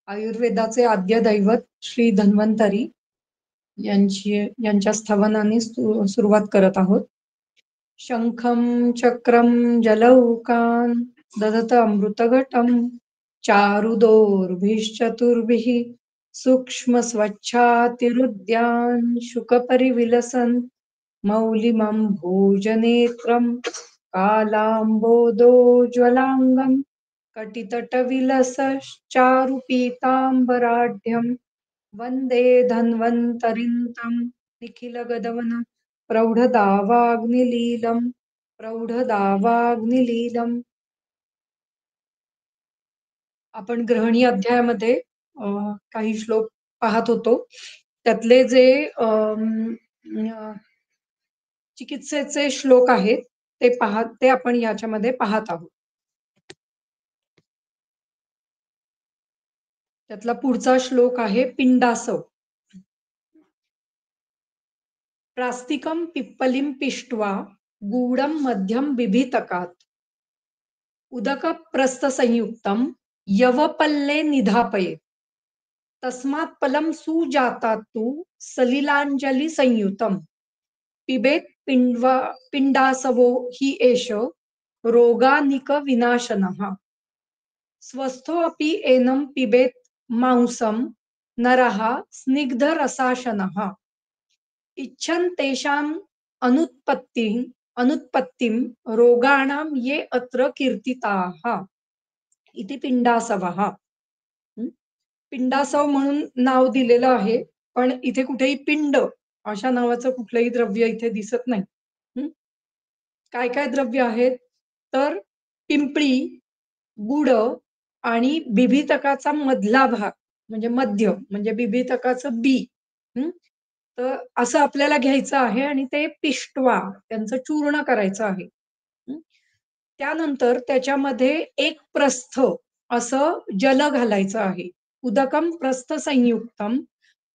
आयुर्वेदाचे आद्य दैवत श्री धन्वंतरी यांच्या स्थवनाने सुरुवात करत आहोत. शंखं चक्रं जलौकान् ददत अमृतघटं चारुदोर्भिश्चतुर्भिः सूक्ष्म स्वच्छातिरुद्यान् शुकपरिविलसन् मौलिमं भोजनेत्रं कालाम्बोदोज्ज्वलाङ्गं कटितटविलसश्चारुपीताम्बराढ्यं वन्दे धन्वन्तरिं निखिलगदवनं प्रौढदावाग्निलीलम्. आपण गृहिणी अध्यायामध्ये काही श्लोक पाहत होतो. त्यातले जे चिकित्सेचे श्लोक आहेत ते आपण याच्यामध्ये पाहत आहोत. त्यातला पुढचा श्लोक आहे पिंडासव. प्रास्तिकं पिप्पलिं पिष्ट्वा गूढं मध्यं बिभीतकात् उदकप्रस्थसंयुक्तं यवपल्ले निधापये तस्मात् फलं सुजातात्तु सलिलाञ्जलिसंयुतं पिबेत् पिंडासवो हि एष रोगानिकविनाशनः स्वस्थोऽपि एनं पिबेत् मांसं नरः स्निग्धरसाशनः इच्छन् तेषाम् अनुत्पत्तिं रोगाणां ये अत्र कीर्तिताः इति पिंडासवः. पिंडासव म्हणून नाव दिलेलं आहे, पण इथे कुठेही पिंड अशा नावाचं कुठलंही द्रव्य इथे दिसत नाही. काय काय द्रव्य आहेत तर पिंपळी, गुड आणि बिभीतकाचा मधला भाग म्हणजे मध्य म्हणजे बिभीतकाचं बी. तर असं आपल्याला घ्यायचं आहे आणि ते पिष्टवा त्यांचं चूर्ण करायचं आहे. त्यानंतर त्याच्यामध्ये एक प्रस्थ असं जल घालायचं आहे. उदकम प्रस्थ संयुक्तम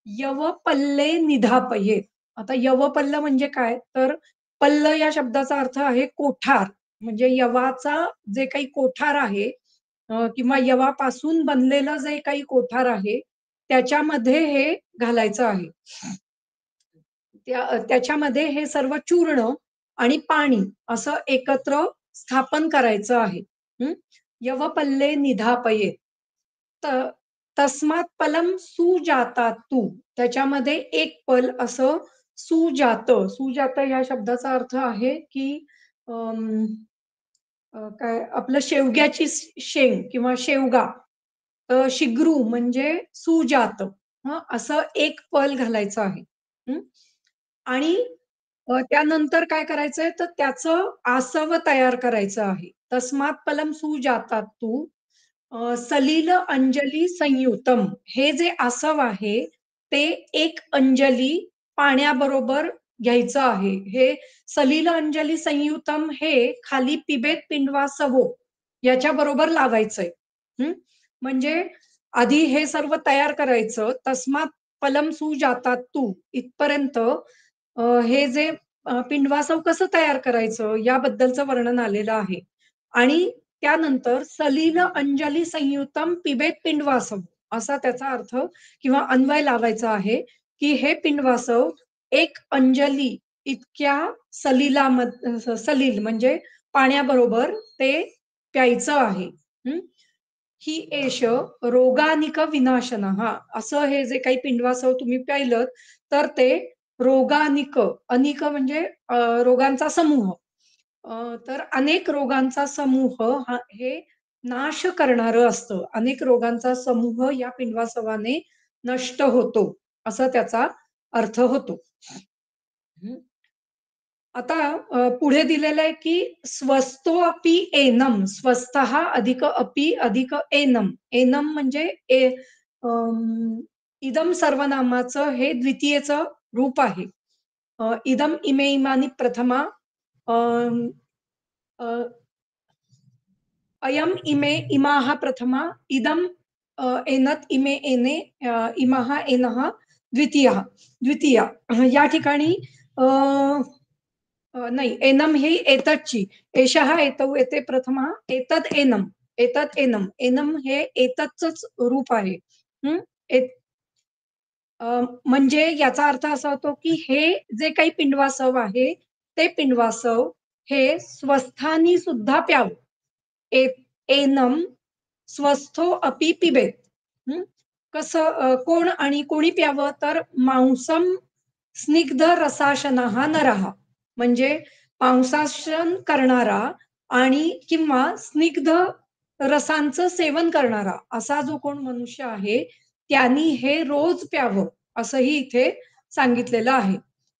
यवपल्ले निधापये. आता यवपल्ल म्हणजे काय तर पल्ल या शब्दाचा अर्थ आहे कोठार. म्हणजे यवाचा जे काही कोठार आहे किंवा यवापासून बनलेलं जे काही कोठार आहे त्याच्यामध्ये हे घालायचं आहे. त्याच्यामध्ये हे सर्व चूर्ण आणि पाणी असं एकत्र स्थापन करायचं आहे. यवपल्ले निधापये तस्मात् फलं सुजातात्तु. त्याच्यामध्ये एक पल असं सुजात या शब्दाचा अर्थ आहे की काय आपलं शेवग्याची शेंग किंवा शेवगा. शिग्रू म्हणजे सुजात असं एक पल घालायचं आहे. आणि त्यानंतर काय करायचंय तर त्याचं आसव तयार करायचं आहे. तस्मात् फलं सुजातात्तु सलील अंजली संयुतम. हे जे आसव आहे ते एक अंजली पाण्याबरोबर घ्यायचं आहे. हे सलील अंजली संयुतम हे खाली पिबेत पिंडवासवो याच्या बरोबर लावायचंय. म्हणजे आधी हे सर्व तयार करायचं. तस्मात् फलं सुजातात्तु इथपर्यंत हे जे पिंडवासव कसं तयार करायचं याबद्दलचं वर्णन आलेलं आहे. आणि त्यानंतर सलील अंजली संयुतम पिबेत पिंडवासव असा त्याचा अर्थ किंवा अन्वय लावायचा आहे की हे पिंडवासव एक अंजली इतक्या सलील म्हणजे पाण्याबरोबर ते प्यायचं आहे. ही एष रोगानिक विनाशनः. असं हे जे काही पिंडवासव तुम्ही प्यायलं तर ते रोगानिक, अनिक म्हणजे रोगांचा समूह, तर अनेक रोगांचा समूह हे नाश करणारं असतं. अनेक रोगांचा समूह या पिंडवासवाने नष्ट होतो असं त्याचा अर्थ होतो. आता पुढे दिलेलं आहे की स्वस्तो अपि एनम. स्वस्थः अधिक अपि अधिक एनम. एनम म्हणजे इदम सर्वनामाचं हे द्वितीयचं रूप आहे. इदम इमे इमानी प्रथमा, अयम इमे इमाः प्रथमा, इदम एनत इमे एने इमाः एनः द्वितीया. या ठिकाणी नाही, एनम ही एतच्ची, एषः एतौ एते प्रथमा एतद एनम एतत् एनम. एनम हे एततच रूप आहे. हं. अ, म्हणजे याचा अर्थ असा होतो, की हे जे काही पिंडवासव आहे, ते पिंडवासव हे स्वस्थानी सुद्धा प्यावं. ए एनम स्वस्थो अपि पिबेत. हं. कसं कोण आणि कोणी प्यावं तर मांसम स्निग्ध रसाशनः नरः. म्हणजे मांसाशन करणारा आणि किंवा स्निग्ध रसांचं सेवन करणारा असा जो कोण मनुष्य आहे, त्यांनी हे रोज प्यावं, असंही इथे सांगितलेलं आहे.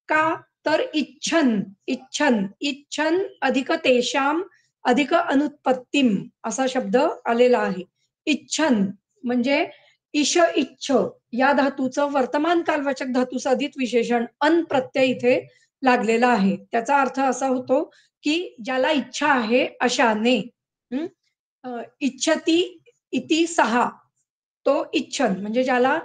का? तर इच्छन, इच्छन, इच्छन अधिक तेषां अधिक अनुत्पत्तीम असा शब्द आलेला आहे. इच्छन म्हणजे ईश इच्छ या धातूचं वर्तमान कालवाचक धातू साधित विशेषण अन प्रत्यय इथे लागलेला आहे. त्याचा अर्थ असा होतो, की ज्याला इच्छा आहे अशाने. हं. इच्छती इति सहा. तो इच्छन म्हणजे ज्याला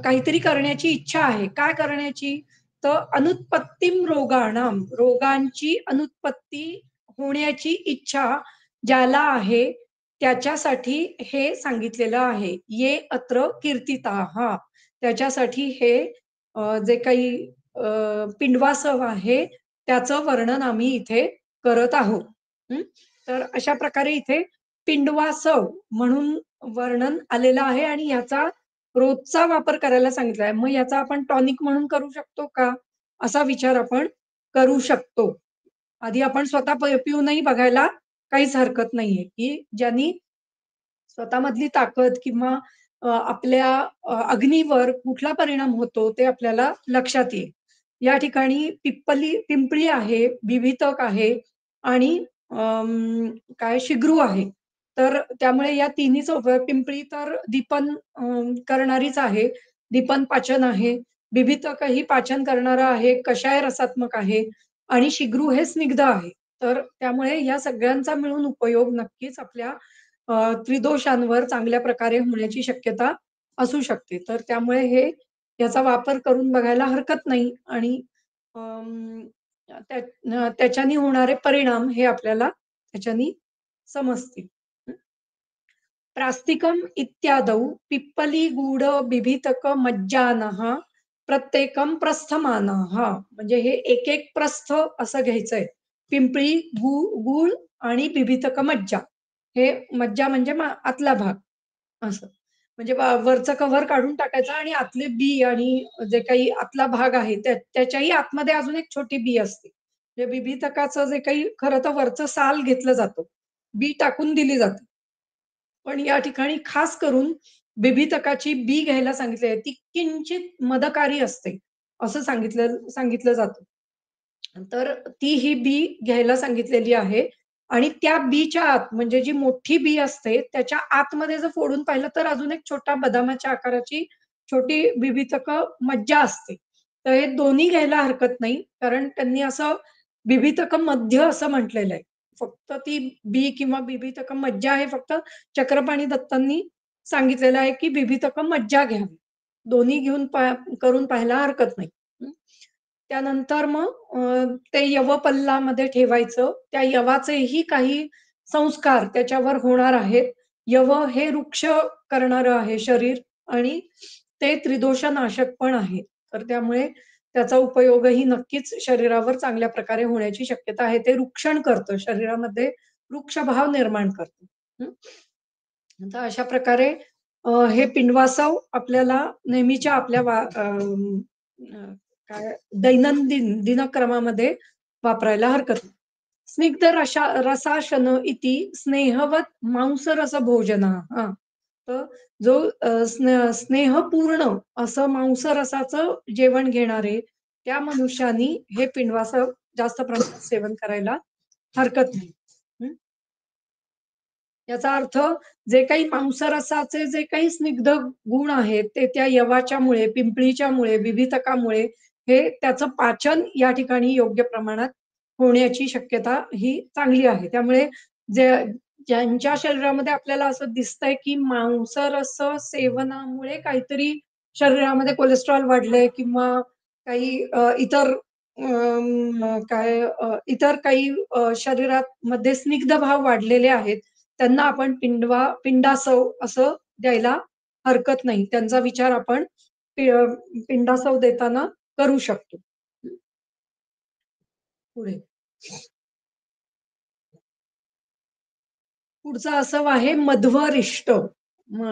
काहीतरी करण्याची इच्छा आहे. काय करण्याची? तर अनुत्पत्तीम रोगाणाम, रोगांची अनुत्पत्ती होण्याची इच्छा ज्याला आहे, त्याच्यासाठी हे सांगितलेलं आहे. ये अत्र कीर्तिताः. त्याच्यासाठी हे जे काही पिंडवासव आहे, त्याचं वर्णन आम्ही इथे करत आहोत. हं. तर अशा प्रकारे इथे पिंडवासव म्हणून वर्णन आलेलं आहे आणि ह्याचा रोजचा वापर करायला सांगितलाय. मग याचा आपण टॉनिक म्हणून करू शकतो का? असा विचार आपण करू शकतो. आधी आपण स्वतः पिऊनही बघायला काहीच हरकत नाहीये, की ज्यांनी स्वतःमधली ताकद किंवा आपल्या अग्नीवर कुठला परिणाम होतो ते आपल्याला लक्षात येईल. या ठिकाणी पिंपळी आहे, विवितक आहे आणि काय शिग्रू आहे. तर त्यामुळे या तिन्हीचा उपयोग पिंपळी तर दीपन करणारीच आहे. दीपन पाचन आहे. विवितकही पाचन करणारं आहे, कषाय रसात्मक आहे आणि शिग्रू हे स्निग्ध आहे. तर त्यामुळे या सगळ्यांचा मिळून उपयोग नक्कीच आपल्या त्रिदोषांवर चांगल्या प्रकारे होण्याची शक्यता असू शकते. तर त्यामुळे याचा वापर करून बघायला हरकत नाही आणि त्याच्यानी होणारे परिणाम हे आपल्याला त्याच्यानी समजतील. प्रास्तिकम इत्यादौ पिप्पली गूढ बिभितक मज्जानः प्रत्येकम प्रस्थमानः. म्हणजे हे एक प्रस्थ असं घ्यायचंय. पिंपळी, गूळ आणि बिभितक मज्जा. हे मज्जा म्हणजे आतला भाग असं. म्हणजे वरचं कव्हर काढून टाकायचं आणि आतले बी आणि जे काही आतला भाग आहे त्याच्याही आतमध्ये अजून एक छोटी बी असते. म्हणजे बिभितकाचं जे काही खरं तर वरचं साल घेतलं जातं. बी टाकून दिली जाते. पण या ठिकाणी खास करून बिभितकाची बी घ्यायला सांगितली आहे. ती किंचित मदकारी असते, असं सांगितलं सांगितलं जातं. तर ती ही बी घ्यायला सांगितलेली आहे आणि त्या बीच्या आत म्हणजे जी मोठी बी असते, त्याच्या आतमध्ये जर फोडून पाहिलं तर अजून एक छोटा बदामाच्या आकाराची छोटी बिबितकं मज्जा असते. तर हे दोन्ही घ्यायला हरकत नाही. कारण त्यांनी असं बिबितकं मध्य असं म्हटलेलं आहे. फक्त ती बी किंवा बिबितकं मज्जा हे फक्त चक्रपाणी दत्तांनी सांगितलेलं आहे, की बिबितकं मज्जा घ्यावी. दोन्ही घेऊन करून पाहायला हरकत नाही. त्यानंतर मग ते यवपल्लामध्ये ठेवायचं. त्या यवाचेही काही संस्कार त्याच्यावर होणार आहेत. यव हे वृक्ष करणारं आहे शरीर आणि ते त्रिदोषनाशक पण आहे. तर त्यामुळे त्याचा उपयोगही नक्कीच शरीरावर चांगल्या प्रकारे होण्याची शक्यता आहे. ते रुक्षण करतं, शरीरामध्ये वृक्षभाव निर्माण करतं. हं. तर अशा प्रकारे हे पिंडवासव आपल्याला नेहमीच्या आपल्या काय दैनंदिन दिनक्रमामध्ये वापरायला हरकत नाही. स्निग्ध रसाशन इति स्नेहवत मांसरस भोजना. हां. तर जो स्नेहपूर्ण असं मांसरसाचं जेवण घेणारे त्या मनुष्यानी हे पिंडवासव जास्त प्रमाणात सेवन करायला हरकत नाही. हं. याचा अर्थ जे काही मांसरसाचे जे काही स्निग्ध गुण आहेत, ते त्या यवाच्यामुळे, पिंपळीच्यामुळे, विवितकामुळे हे त्याचं पाचन या ठिकाणी योग्य प्रमाणात होण्याची शक्यता ही चांगली आहे. त्यामुळे जे ज्यांच्या शरीरामध्ये आपल्याला असं दिसतंय, की मांसरस सेवनामुळे काहीतरी शरीरामध्ये कोलेस्ट्रॉल वाढलंय किंवा काही इतर काही शरीरात मध्ये स्निग्ध भाव वाढलेले आहेत. त्यांना आपण पिंडासव असं द्यायला हरकत नाही. त्यांचा विचार आपण पि अ, पिंडासव देताना करू शकतो. पुढे. पुढचं असं आहे मध्वरिष्ट.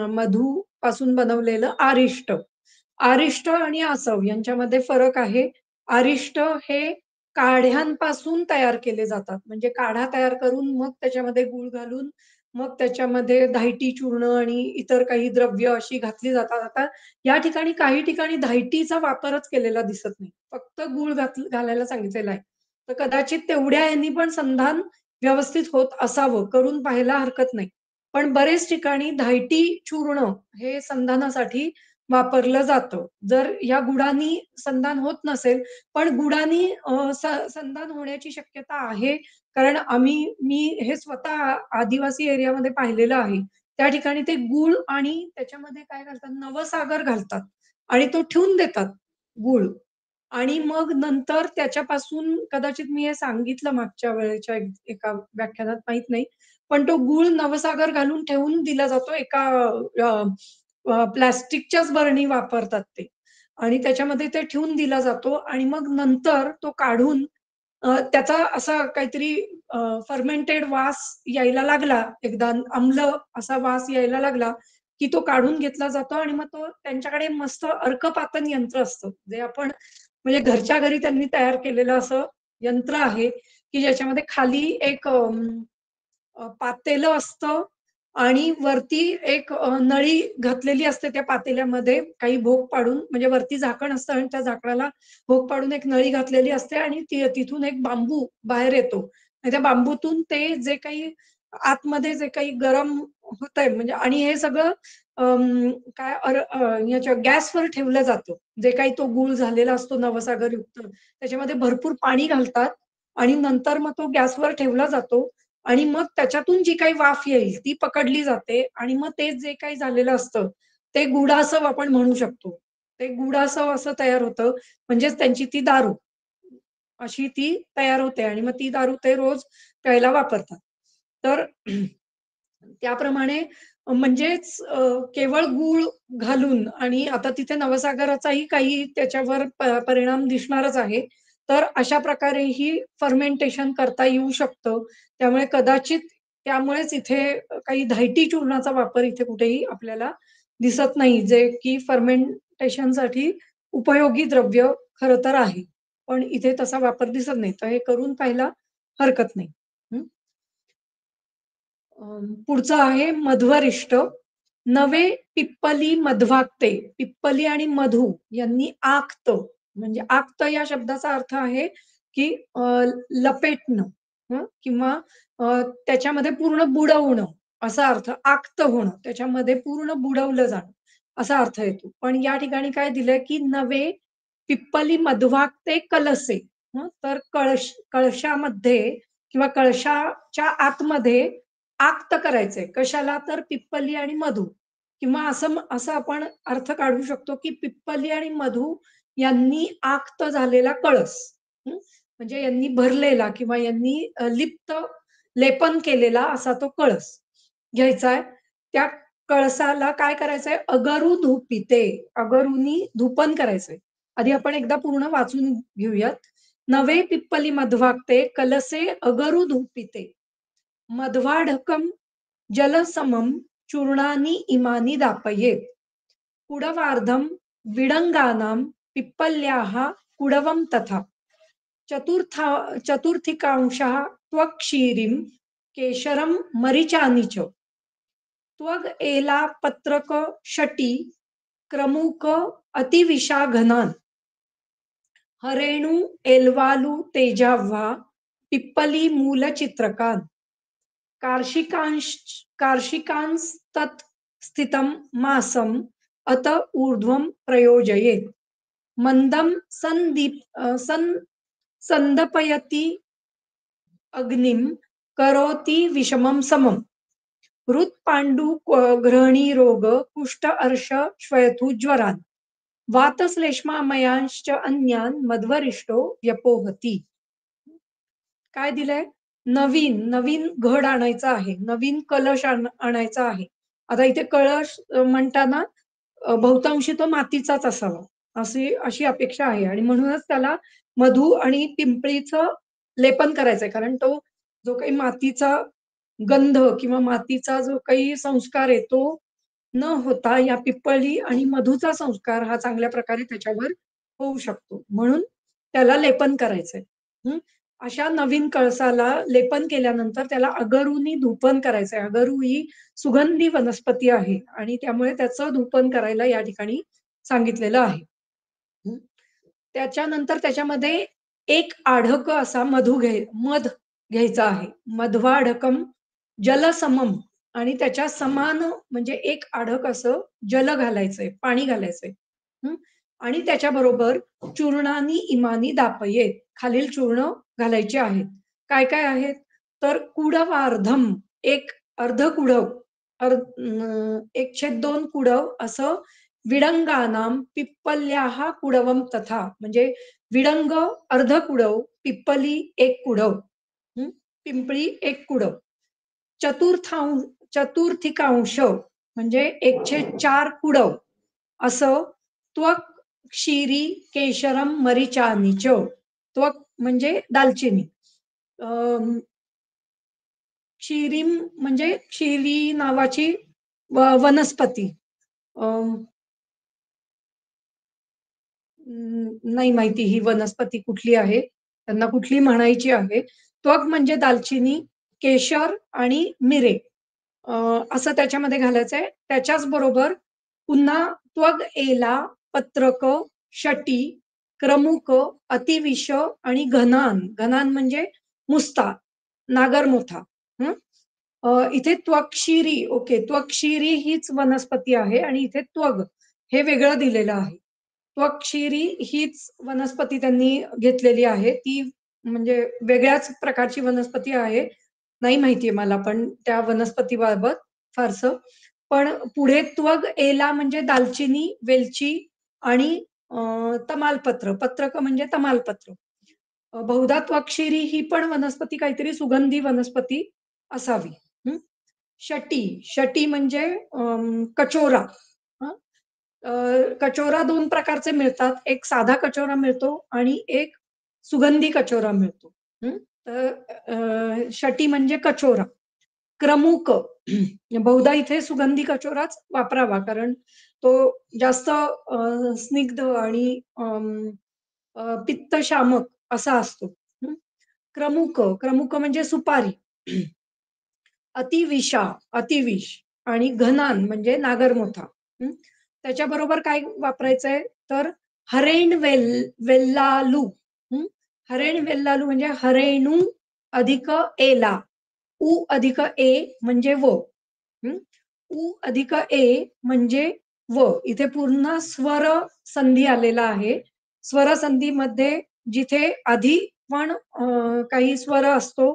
मधूपासून बनवलेलं आरिष्ट. आरिष्ट आणि आसव यांच्यामध्ये फरक आहे. आरिष्ट हे काढ्यांपासून तयार केले जातात. म्हणजे काढा तयार करून मग त्याच्यामध्ये गूळ घालून, मग त्याच्यामध्ये धायटी चूर्ण आणि इतर काही द्रव्य अशी घातली जातात. आता या ठिकाणी काही ठिकाणी धायटीचा वापरच केलेला दिसत नाही. फक्त गूळ घालायला सांगितलेलं आहे. तर कदाचित तेवढ्या ह्यांनी पण संधान व्यवस्थित होत असावं, करून पाहायला हरकत नाही. पण बरेच ठिकाणी धायटी चूर्ण हे संधानासाठी वापरलं जातं. जर या गुळानी संधान होत नसेल, पण गुळानी संधान होण्याची शक्यता आहे. कारण मी हे स्वतः आदिवासी एरियामध्ये पाहिलेलं आहे. त्या ठिकाणी ते गूळ आणि त्याच्यामध्ये काय घालतात, नवसागर घालतात आणि तो ठेवून देतात गूळ. आणि मग नंतर त्याच्यापासून कदाचित मी हे सांगितलं मागच्या वेळेच्या एका व्याख्यानात माहीत नाही. पण तो गूळ नवसागर घालून ठेवून दिला जातो एका प्लास्टिकच्याच बरणी वापरतात ते आणि त्याच्यामध्ये ते ठेवून दिला जातो आणि मग नंतर तो काढून त्याचा असा काहीतरी फर्मेंटेड वास यायला लागला, एकदा आम्ल असा वास यायला लागला, की तो काढून घेतला जातो आणि मग तो त्यांच्याकडे मस्त अर्कपातन यंत्र असतं. जे आपण म्हणजे घरच्या घरी त्यांनी तयार केलेलं असं यंत्र आहे, की ज्याच्यामध्ये खाली एक पातेलं असतं आणि वरती एक नळी घातलेली असते त्या पातेल्यामध्ये काही भोग पाडून म्हणजे वरती झाकण असतं आणि त्या झाकणाला भोग पाडून एक नळी घातलेली असते आणि तिथून एक बांबू बाहेर येतो. आणि त्या बांबूतून ते जे काही आतमध्ये जे काही गरम होतंय म्हणजे आणि हे सगळं काय याच्या गॅसवर ठेवलं जातं. जे काही तो गूळ झालेला असतो नवसागरयुक्त त्याच्यामध्ये भरपूर पाणी घालतात आणि नंतर मग तो गॅसवर ठेवला जातो आणि मग त्याच्यातून जी काही वाफ येईल ती पकडली जाते आणि मग ते जे काही झालेलं असतं, ते गुडासव आपण म्हणू शकतो. ते गुडासव असं तयार होतं म्हणजेच त्यांची ती दारू. अशी ती तयार होते आणि मग ती दारू ते रोज प्यायला वापरतात. तर त्याप्रमाणे म्हणजेच केवळ गूळ घालून आणि आता तिथे नवसागराचाही काही त्याच्यावर परिणाम दिसणारच आहे. तर अशा प्रकारेही फर्मेंटेशन करता येऊ शकतं. त्यामुळे कदाचित त्यामुळेच इथे काही धायटी चूर्णाचा वापर इथे कुठेही आपल्याला दिसत नाही, जे की फर्मेंटेशनसाठी उपयोगी द्रव्य खरं तर आहे. पण इथे तसा वापर दिसत नाही. तर हे करून पाहायला हरकत नाही. पुढचं आहे मध्वरिष्ट. नवे पिप्पली मध्वाक्ते. पिप्पली आणि मधू यांनी आक्त म्हणजे आक्त या शब्दाचा अर्थ आहे, की लपेटणं किंवा त्याच्यामध्ये पूर्ण बुडवणं असा अर्थ. आक्त होणं, त्याच्यामध्ये पूर्ण बुडवलं जाणं असा अर्थ येतो. पण या ठिकाणी काय दिलंय, की नवे पिप्पली मध्वाक्ते कलसे. तर कळशामध्ये किंवा कळशाच्या आतमध्ये आक्त करायचंय. कशाला? तर पिप्पली आणि मधू किंवा असं आपण अर्थ काढू शकतो, की पिप्पली आणि मधू यांनी आक्त झालेला कळस. म्हणजे यांनी भरलेला किंवा यांनी लेपन केलेला असा तो कळस घ्यायचा आहे. त्या कळसाला काय करायचंय? अगरू धूपिते. अगरूनी धूपन करायचंय. आधी आपण एकदा पूर्ण वाचून घेऊयात. नवे पिप्पली मध्वाक्ते कलसे अगरू धूपिते. मध्वाढकं जलसमं चूर्णानि इमानि दापयेत्. कुडवार्धं विडङ्गानां पिप्पल्याः कुडवं तथा। चतुर्था चतुर्थिकांशः त्वक्क्षीरिं केशरं मरीचानि च। त्वग् एला पत्रक शटी क्रमुक अतिविषाघनान्। हरेणु एल्वालु तेजाव्हा पिप्पली मूलचित्रकान्। कार्षिकांस्तत् स्थितं मासं अत ऊर्ध्वं प्रयोजयेत्। मंदं संदपयति अग्निं करोति विषमं समम्। हृत्पाण्डु घ्रणीरोग कुष्ठ अर्श श्वयथु ज्वरान्। वातश्लेष्मामयांश्च अन्यान् मध्वरिष्टो व्यपोहति। काय दिलंय? नवीन घड आणायचा आहे, नवीन कलश आणायचा आहे. आता इथे कळश म्हणताना बहुतांशी तो मातीचाच असावा, अशी अपेक्षा आहे आणि म्हणूनच त्याला मधू आणि पिंपळीचं लेपन करायचंय. कारण तो जो काही मातीचा गंध किंवा मातीचा जो काही संस्कार आहे, तो न होता या पिप्पली आणि मधूचा संस्कार हा चांगल्या प्रकारे त्याच्यावर होऊ शकतो. म्हणून त्याला लेपन करायचंय. हं. अशा नवीन कळसाला लेपन केल्यानंतर त्याला अगरूनी धूपन करायचंय. अगरू ही सुगंधी वनस्पती आहे आणि त्यामुळे त्याचं धूपन करायला या ठिकाणी सांगितलेलं आहे. हं. त्याच्यानंतर त्याच्यामध्ये एक आढक असा मध घ्यायचा आहे. मध्वाढकम जलसमम आणि त्याच्या समान म्हणजे एक आढक असं जल घालायचंय, पाणी घालायचंय. हं. आणि त्याच्याबरोबर चूर्णानी इमानी दापयेत. खालील चूर्ण घालायची आहेत. काय आहेत? तर कुडवार्धम एक अर्ध कुडव, 1/2 कुडव असं विडंगानाम पिप्पल्याः कुडवम तथा म्हणजे विडंग अर्ध कुडव, पिप्पली 1 कुडव, हं, पिंपळी 1 कुडव. चतुर्थांश चतुर्थिकांश म्हणजे 1/4 कुडव असं त्वक क्षीरी केशरम मरीचानी च. त्वक म्हणजे दालचिनी. क्षीरिम म्हणजे क्षीरी नावाची वनस्पती. नाही माहिती ही वनस्पती कुठली आहे. त्यांना कुठली म्हणायची आहे. त्वक म्हणजे दालचिनी, केशर आणि मिरे अ, असं त्याच्यामध्ये घालायचंय. त्याच्याच बरोबर पुन्हा त्वग एला, पत्रक, शटी, क्रमुक, अतिविष आणि घनान. घनान म्हणजे मुस्ता, नागरमोथा. हं. इथे त्वक्षिरी ओके. त्वक्षिरी हीच वनस्पती आहे आणि इथे त्वग हे वेगळं दिलेलं आहे. त्वक्षिरी हीच वनस्पती त्यांनी घेतलेली आहे. ती म्हणजे वेगळ्याच प्रकारची वनस्पती आहे. नाही माहितीये मला पण त्या वनस्पतीबाबत फारसं. पण पुढे त्वग एला म्हणजे दालचिनी, वेलची आणि तमालपत्र. पत्रक म्हणजे तमालपत्र. बहुधा त्वक्षिरी ही पण वनस्पती काहीतरी सुगंधी वनस्पती असावी. हं. शटी म्हणजे कचोरा. हं. कचोरा 2 प्रकारचे मिळतात. एक साधा कचोरा मिळतो आणि एक सुगंधी कचोरा मिळतो. हं. तर शटी म्हणजे कचोरा. क्रमुक बहुधा इथे सुगंधी कचोराच वापरावा कारण तो जास्त स्निग्ध आणि पित्तशामक असा असतो. हं. क्रमुक म्हणजे सुपारी. अतिविष आणि घनान म्हणजे नागरमोथा. हं. त्याच्याबरोबर काय वापरायचंय तर वेल्लालू. हं. वेल्लालू म्हणजे हरेणू अधिक एला. अधिक ए म्हणजे व. हं. अधिक ए म्हणजे व. इथे पूर्ण स्वर संधी आलेला आहे. स्वर संधीमध्ये जिथे आधी पण काही स्वर असतो,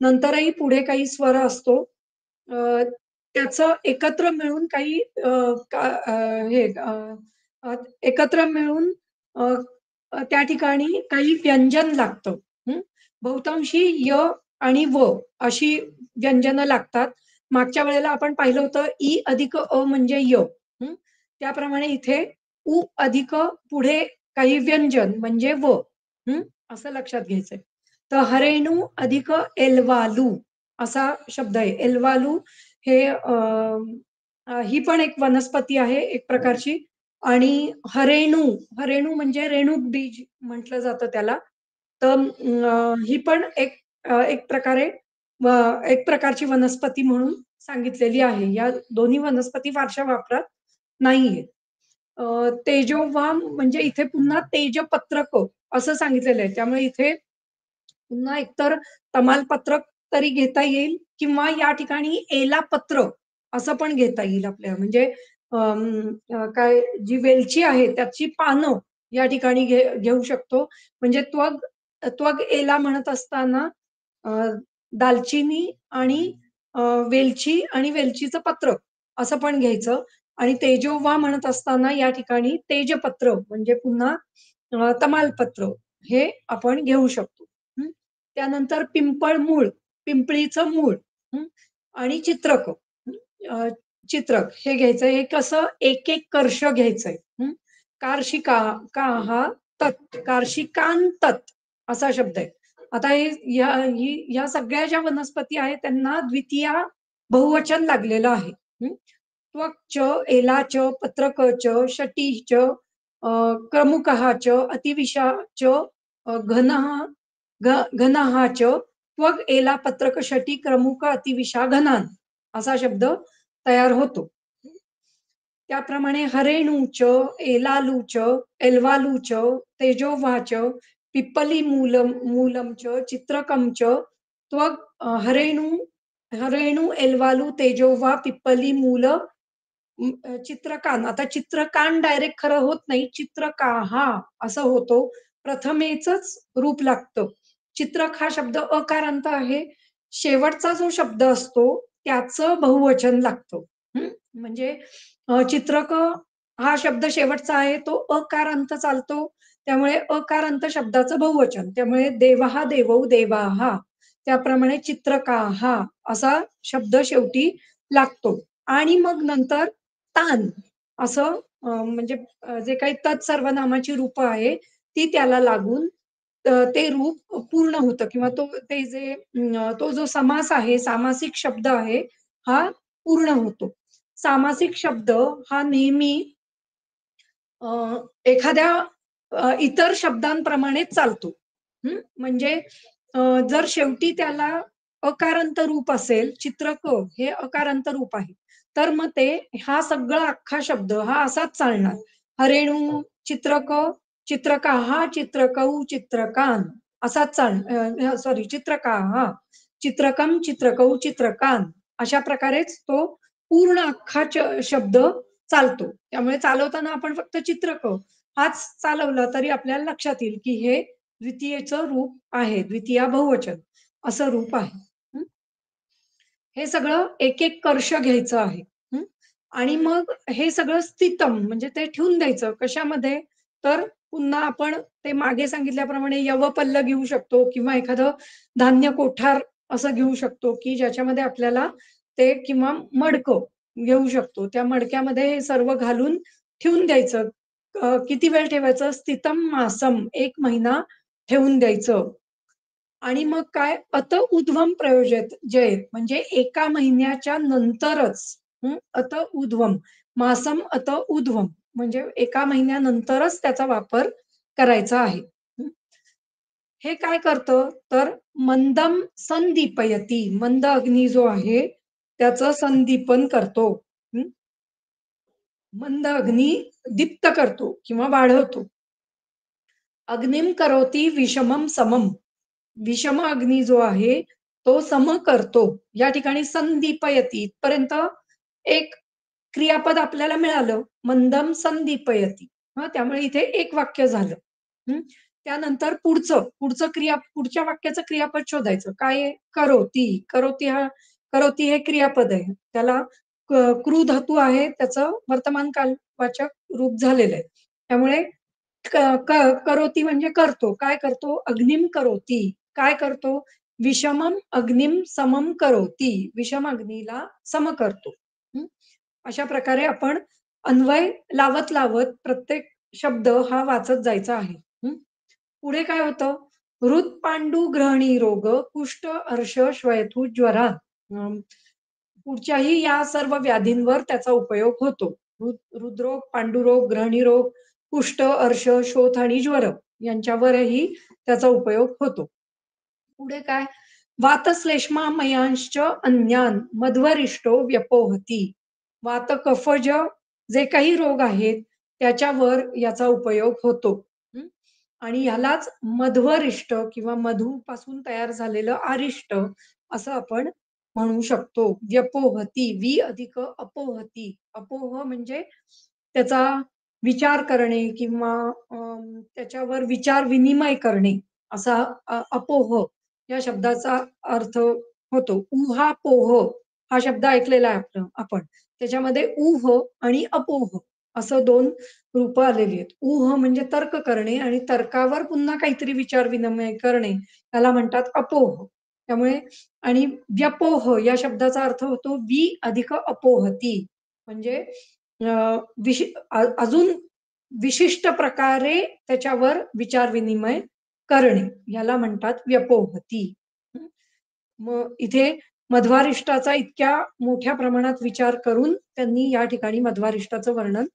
नंतरही पुढे काही स्वर असतो. अ, त्याचं एकत्र मिळून काही हे एकत्र मिळून अ, अ, त्या ठिकाणी काही व्यंजन लागतं. हं. बहुतांशी य आणि व अशी व्यंजनं लागतात. मागच्या वेळेला आपण पाहिलं होतं इ अधिक अ म्हणजे य. हं. त्याप्रमाणे इथे अधिक पुढे काही व्यंजन म्हणजे व. हं. असं लक्षात घ्यायचंय. तर हरेणू अधिक एल्वालू असा शब्द आहे. एल्वालू हे ही पण एक वनस्पती आहे एक प्रकारची आणि हरेणू म्हणजे रेणूक बीज म्हटलं जातं त्याला. तर ही पण एक प्रकारे व एक प्रकारची वनस्पती म्हणून सांगितलेली आहे. या दोन्ही वनस्पती फारशा वापरात नाहीयेत. तेजोवाम म्हणजे इथे पुन्हा तेजपत्रक असं सांगितलेलं आहे. त्यामुळे इथे पुन्हा एकतर तमालपत्रक तरी घेता येईल किंवा या ठिकाणी एलापत्र असं पण घेता येईल आपल्याला. म्हणजे काय जी वेलची आहे त्याची पानं या ठिकाणी घेऊ शकतो. म्हणजे त्वग एला म्हणत असताना अ, दालचिनी आणि अ, वेलची आणि वेलचीचं पत्र असं पण घ्यायचं आणि तेजोवा म्हणत असताना या ठिकाणी तेजपत्र म्हणजे पुन्हा तमालपत्र हे आपण घेऊ शकतो. हं. त्यानंतर पिंपळ मूळ. पिंपळीचं मूळ. हं. आणि चित्रक. अ, चित्रक हे घ्यायचं. हे कसं एक-एक कर्ष घ्यायचंय. हं. कार्शिका काहा तत् कार्शिकांतत असा शब्द आहे. आता हे ह्या सगळ्या ज्या वनस्पती आहेत त्यांना द्वितीया बहुवचन लागलेलं आहे. हं. त्वक् च, एला च, पत्रक च, शटी च, क्रमुकः च, अतिविशा च, घनः घनः च, त्वग्, एला, पत्रक, शटी, क्रमुक, अतिविशा, घनान असा शब्द तयार होतो. त्याप्रमाणे हरेणूच, एलालूच, एल्वालूच, तेजोवाच, पिप्पली मूलम मूलम च, चित्रकम च, त्वग हरेणू हरेणू, एल्वालू, तेजोवा, पिप्पली, मूल, चित्रकान. आता चित्रकान डायरेक्ट खरं होत नाही. चित्रकाहा असं होतो. प्रथमेचंच रूप लागतं. चित्रक हा शब्द अकारांत आहे. शेवटचा जो शब्द असतो त्याचं बहुवचन लागतं. हं. म्हणजे चित्रक हा शब्द शेवटचा आहे. तो अकारांत चालतो. त्यामुळे अकारांत शब्दाचं बहुवचन. त्यामुळे देवः, देवौ, देवाः. त्याप्रमाणे चित्रकाहा असा शब्द शेवटी लागतो. आणि मग नंतर तान असं म्हणजे जे काही तत्सर्वनामाची रूपं आहे, ती त्याला लागून ते रूप पूर्ण होतं किंवा ते जे तो जो समास आहे, सामासिक शब्द आहे, हा पूर्ण होतो. सामासिक शब्द हा नेहमी अ, एखाद्या इतर शब्दांप्रमाणेच चालतो. हं. म्हणजे अ, जर शेवटी त्याला अकारांत रूप असेल, चित्रक हे अकारांत रूप आहे. तर मग ते हा सगळा अख्खा शब्द हा असाच चालणार. हरेणू, चित्रक, चित्रकाहा, चित्रकौ, चित्रकान असाच सॉरी चित्रकाहा, चित्रकम, चित्रकौ, चित्रकान अशा प्रकारेच तो पूर्ण अख्खा शब्द चालतो. त्यामुळे चालवताना आपण फक्त चित्रक हाच चालवला तरी आपल्याला लक्षात येईल, की हे द्वितीयेचं रूप आहे. द्वितीया बहुवचन असं रूप आहे. हं. हे सगळं एक-एक कर्ष घ्यायचं आहे. हं. आणि मग हे सगळं स्थितम म्हणजे ते ठेवून द्यायचं. कशामध्ये? तर पुन्हा आपण ते मागे सांगितल्याप्रमाणे यवपल्ल घेऊ शकतो किंवा एखादं धान्य कोठार असं घेऊ शकतो, की ज्याच्यामध्ये आपल्याला ते किंवा मडकं घेऊ शकतो. त्या मडक्यामध्ये हे सर्व घालून ठेवून द्यायचं. किती वेळ ठेवायचं? स्थितम मासम 1 महिना ठेवून द्यायचं. आणि मग काय ऊर्ध्वम प्रयोजयत जयेत म्हणजे एका महिन्याच्या नंतरच ऊर्ध्वम मासम ऊर्ध्वम म्हणजे एका महिन्यानंतरच त्याचा वापर करायचा आहे. हं. हे काय करतं तर मंदम संदीपयती मंद अग्नी जो आहे त्याचं संदीपन करतो. हं. मंद अग्नी दीप्त करतो किंवा वाढवतो. अग्निम करोती विषमम समम. विषम अग्नी जो आहे, तो सम करतो. या ठिकाणी संदीपयती इथपर्यंत एक क्रियापद आपल्याला मिळालं. मंदम संदीपयती. हां, त्यामुळे इथे एक वाक्य झालं. हं. त्यानंतर पुढच्या वाक्याचं क्रियापद शोधायचं. काय आहे? करोती. करोती हे क्रियापद आहे. त्याला क्रू धातू आहे. त्याचं वर्तमान कालवाचक रूप झालेलं आहे. त्यामुळे क क करोती म्हणजे करतो. काय करतो? अग्निम करोती. काय करतो? विषमम अग्निम समम करोती. विषम अग्नीला सम करतो. हं. अशा प्रकारे आपण अन्वय लावत प्रत्येक शब्द हा वाचत जायचा आहे. हं. पुढे काय होतं? हृदपांडू ग्रहणी रोग, कुष्ठ, अर्श, श्वयथू, ज्वरा. पुढच्याही या सर्व व्याधींवर त्याचा उपयोग होतो. हृदरोग, पांडुरोग, ग्रहणी रोग, कुष्ठ, अर्श, शोथ आणि ज्वर यांच्यावरही त्याचा उपयोग होतो. पुढे काय? वातश्लेष्मा मयांश्च अन्यान मध्वरिष्टो व्यपोहती. वात, कफज जे काही रोग आहेत त्याच्यावर याचा उपयोग होतो. हं. आणि ह्यालाच मध्वरिष्ट किंवा मधूपासून तयार झालेलं अरिष्ट असं आपण म्हणू शकतो. व्यपोहती, अधिक अपोहती. अपोह म्हणजे त्याचा विचार करणे किंवा त्याच्यावर विचार विनिमय करणे असा अपोह या शब्दाचा अर्थ होतो. ऊहापोह हा शब्द ऐकलेला आहे आपण. त्याच्यामध्ये ऊह आणि अपोह असं 2 रूपं आलेली आहेत. ऊह म्हणजे तर्क करणे आणि तर्कावर पुन्हा काहीतरी विचार विनिमय करणे त्याला म्हणतात अपोह. त्यामुळे आणि व्यपोह या शब्दाचा अर्थ होतो अधिक अपोहती. म्हणजे अ, अजून विशिष्ट प्रकारे त्याच्यावर विचार-विनिमय करणे, याला म्हणतात व्यपोहती. हं. मग इथे मध्वारिष्टाचा इतक्या मोठ्या प्रमाणात विचार करून त्यांनी या ठिकाणी मध्वारिष्टाचं वर्णन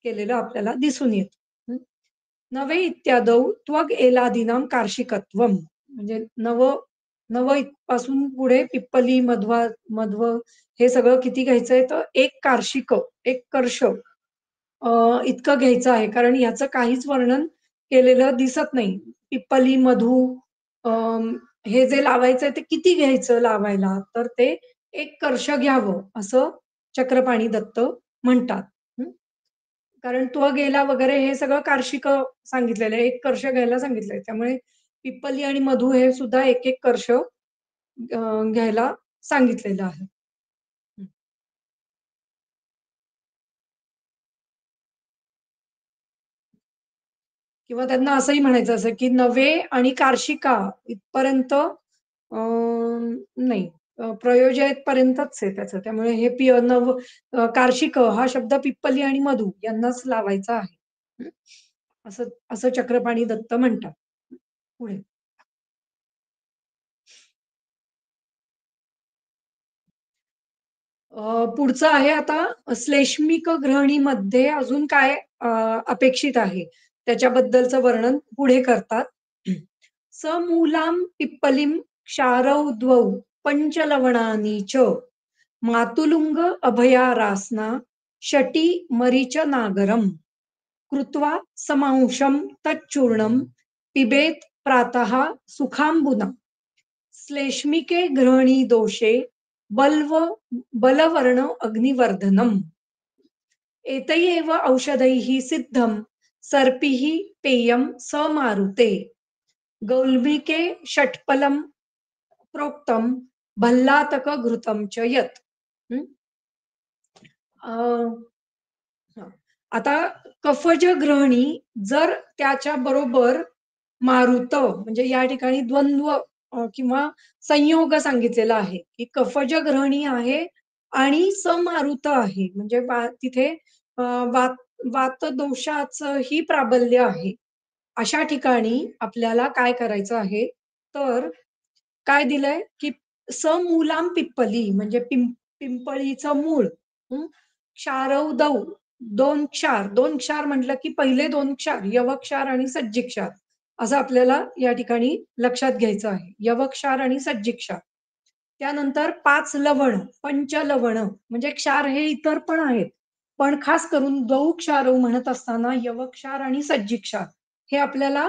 केलेलं आपल्याला दिसून येतं. नवे इत्यादौ त्वग एलादीनाम कार्षिकत्वम म्हणजे नव पासून पुढे पिप्पली, मध्व हे सगळं किती घ्यायचंय तर एक कार्षिक, एक कर्ष इतकं घ्यायचं आहे. कारण ह्याचं काहीच वर्णन केलेलं दिसत नाही. पिप्पली, मधू हे जे लावायचंय ते किती घ्यायचं लावायला? तर ते एक कर्ष घ्यावं असं चक्रपाणी दत्त म्हणतात. हं. कारण तो गेला वगैरे हे सगळं कार्षिक सांगितलेलं आहे. एक कर्ष घ्यायला सांगितलंय. त्यामुळे पिप्पली आणि मधू हे सुद्धा एक कर्ष घ्यायला सांगितलेलं आहे. हं. किंवा त्यांना असंही म्हणायचं असं, की नवे आणि कार्षिका इथपर्यंत नाही प्रयोजयपर्यंतच आहे त्याचं. त्यामुळे हे कार्षिक हा शब्द पिप्पली आणि मधू यांनाच लावायचा आहे. हं. असं असं चक्रपाणी दत्त म्हणतात. पुढे. पुढचं आहे आता श्लेष्मिक गृहिणीमध्ये अजून काय अपेक्षित आहे, त्याच्याबद्दलचं वर्णन पुढे करतात. समूलां पिप्पलीं क्षारौ पंचलवणानि च मातुलुंग अभया रासना शटी मरीच नागरम कृत्वा समांशं तच्चूर्णं पिबेत प्रातः सुखांबुना श्लेष्मिके गृहिणी दोषे बल्व बलवर्ण अग्निवर्धनम् एतैरेव औषधैः सिद्धं सर्पिः पेयं समारुते गौल्मिके षट्फलं प्रोक्तं भल्लातक घृतं च यत्. हं? अ, हां. आता कफज ग्रहणी जर त्याच्या बरोबर मारुत म्हणजे या ठिकाणी द्वंद्व किंवा संयोग सांगितलेला आहे, की कफज ग्रहणी आहे आणि समारुत आहे. म्हणजे तिथे अ, वात वातदोषाचंही प्राबल्य आहे. अशा ठिकाणी आपल्याला काय करायचं आहे, तर काय दिलंय, की समूलां पिप्पली म्हणजे पिंपळीचं मूळ. हं. क्षारौदौ 2 क्षार. 2 क्षार म्हटलं, की पहिले 2 क्षार यवक्षार आणि सज्जिक्षार असं आपल्याला या ठिकाणी लक्षात घ्यायचं आहे. यवक्षार आणि सज्जिक्षार. त्यानंतर 5 लवण, पंचलवण म्हणजे क्षार हे इतर पण आहेत. पण खास करून द्वौ क्षारौ म्हणत असताना यवक्षार आणि सज्जिक्षार हे आपल्याला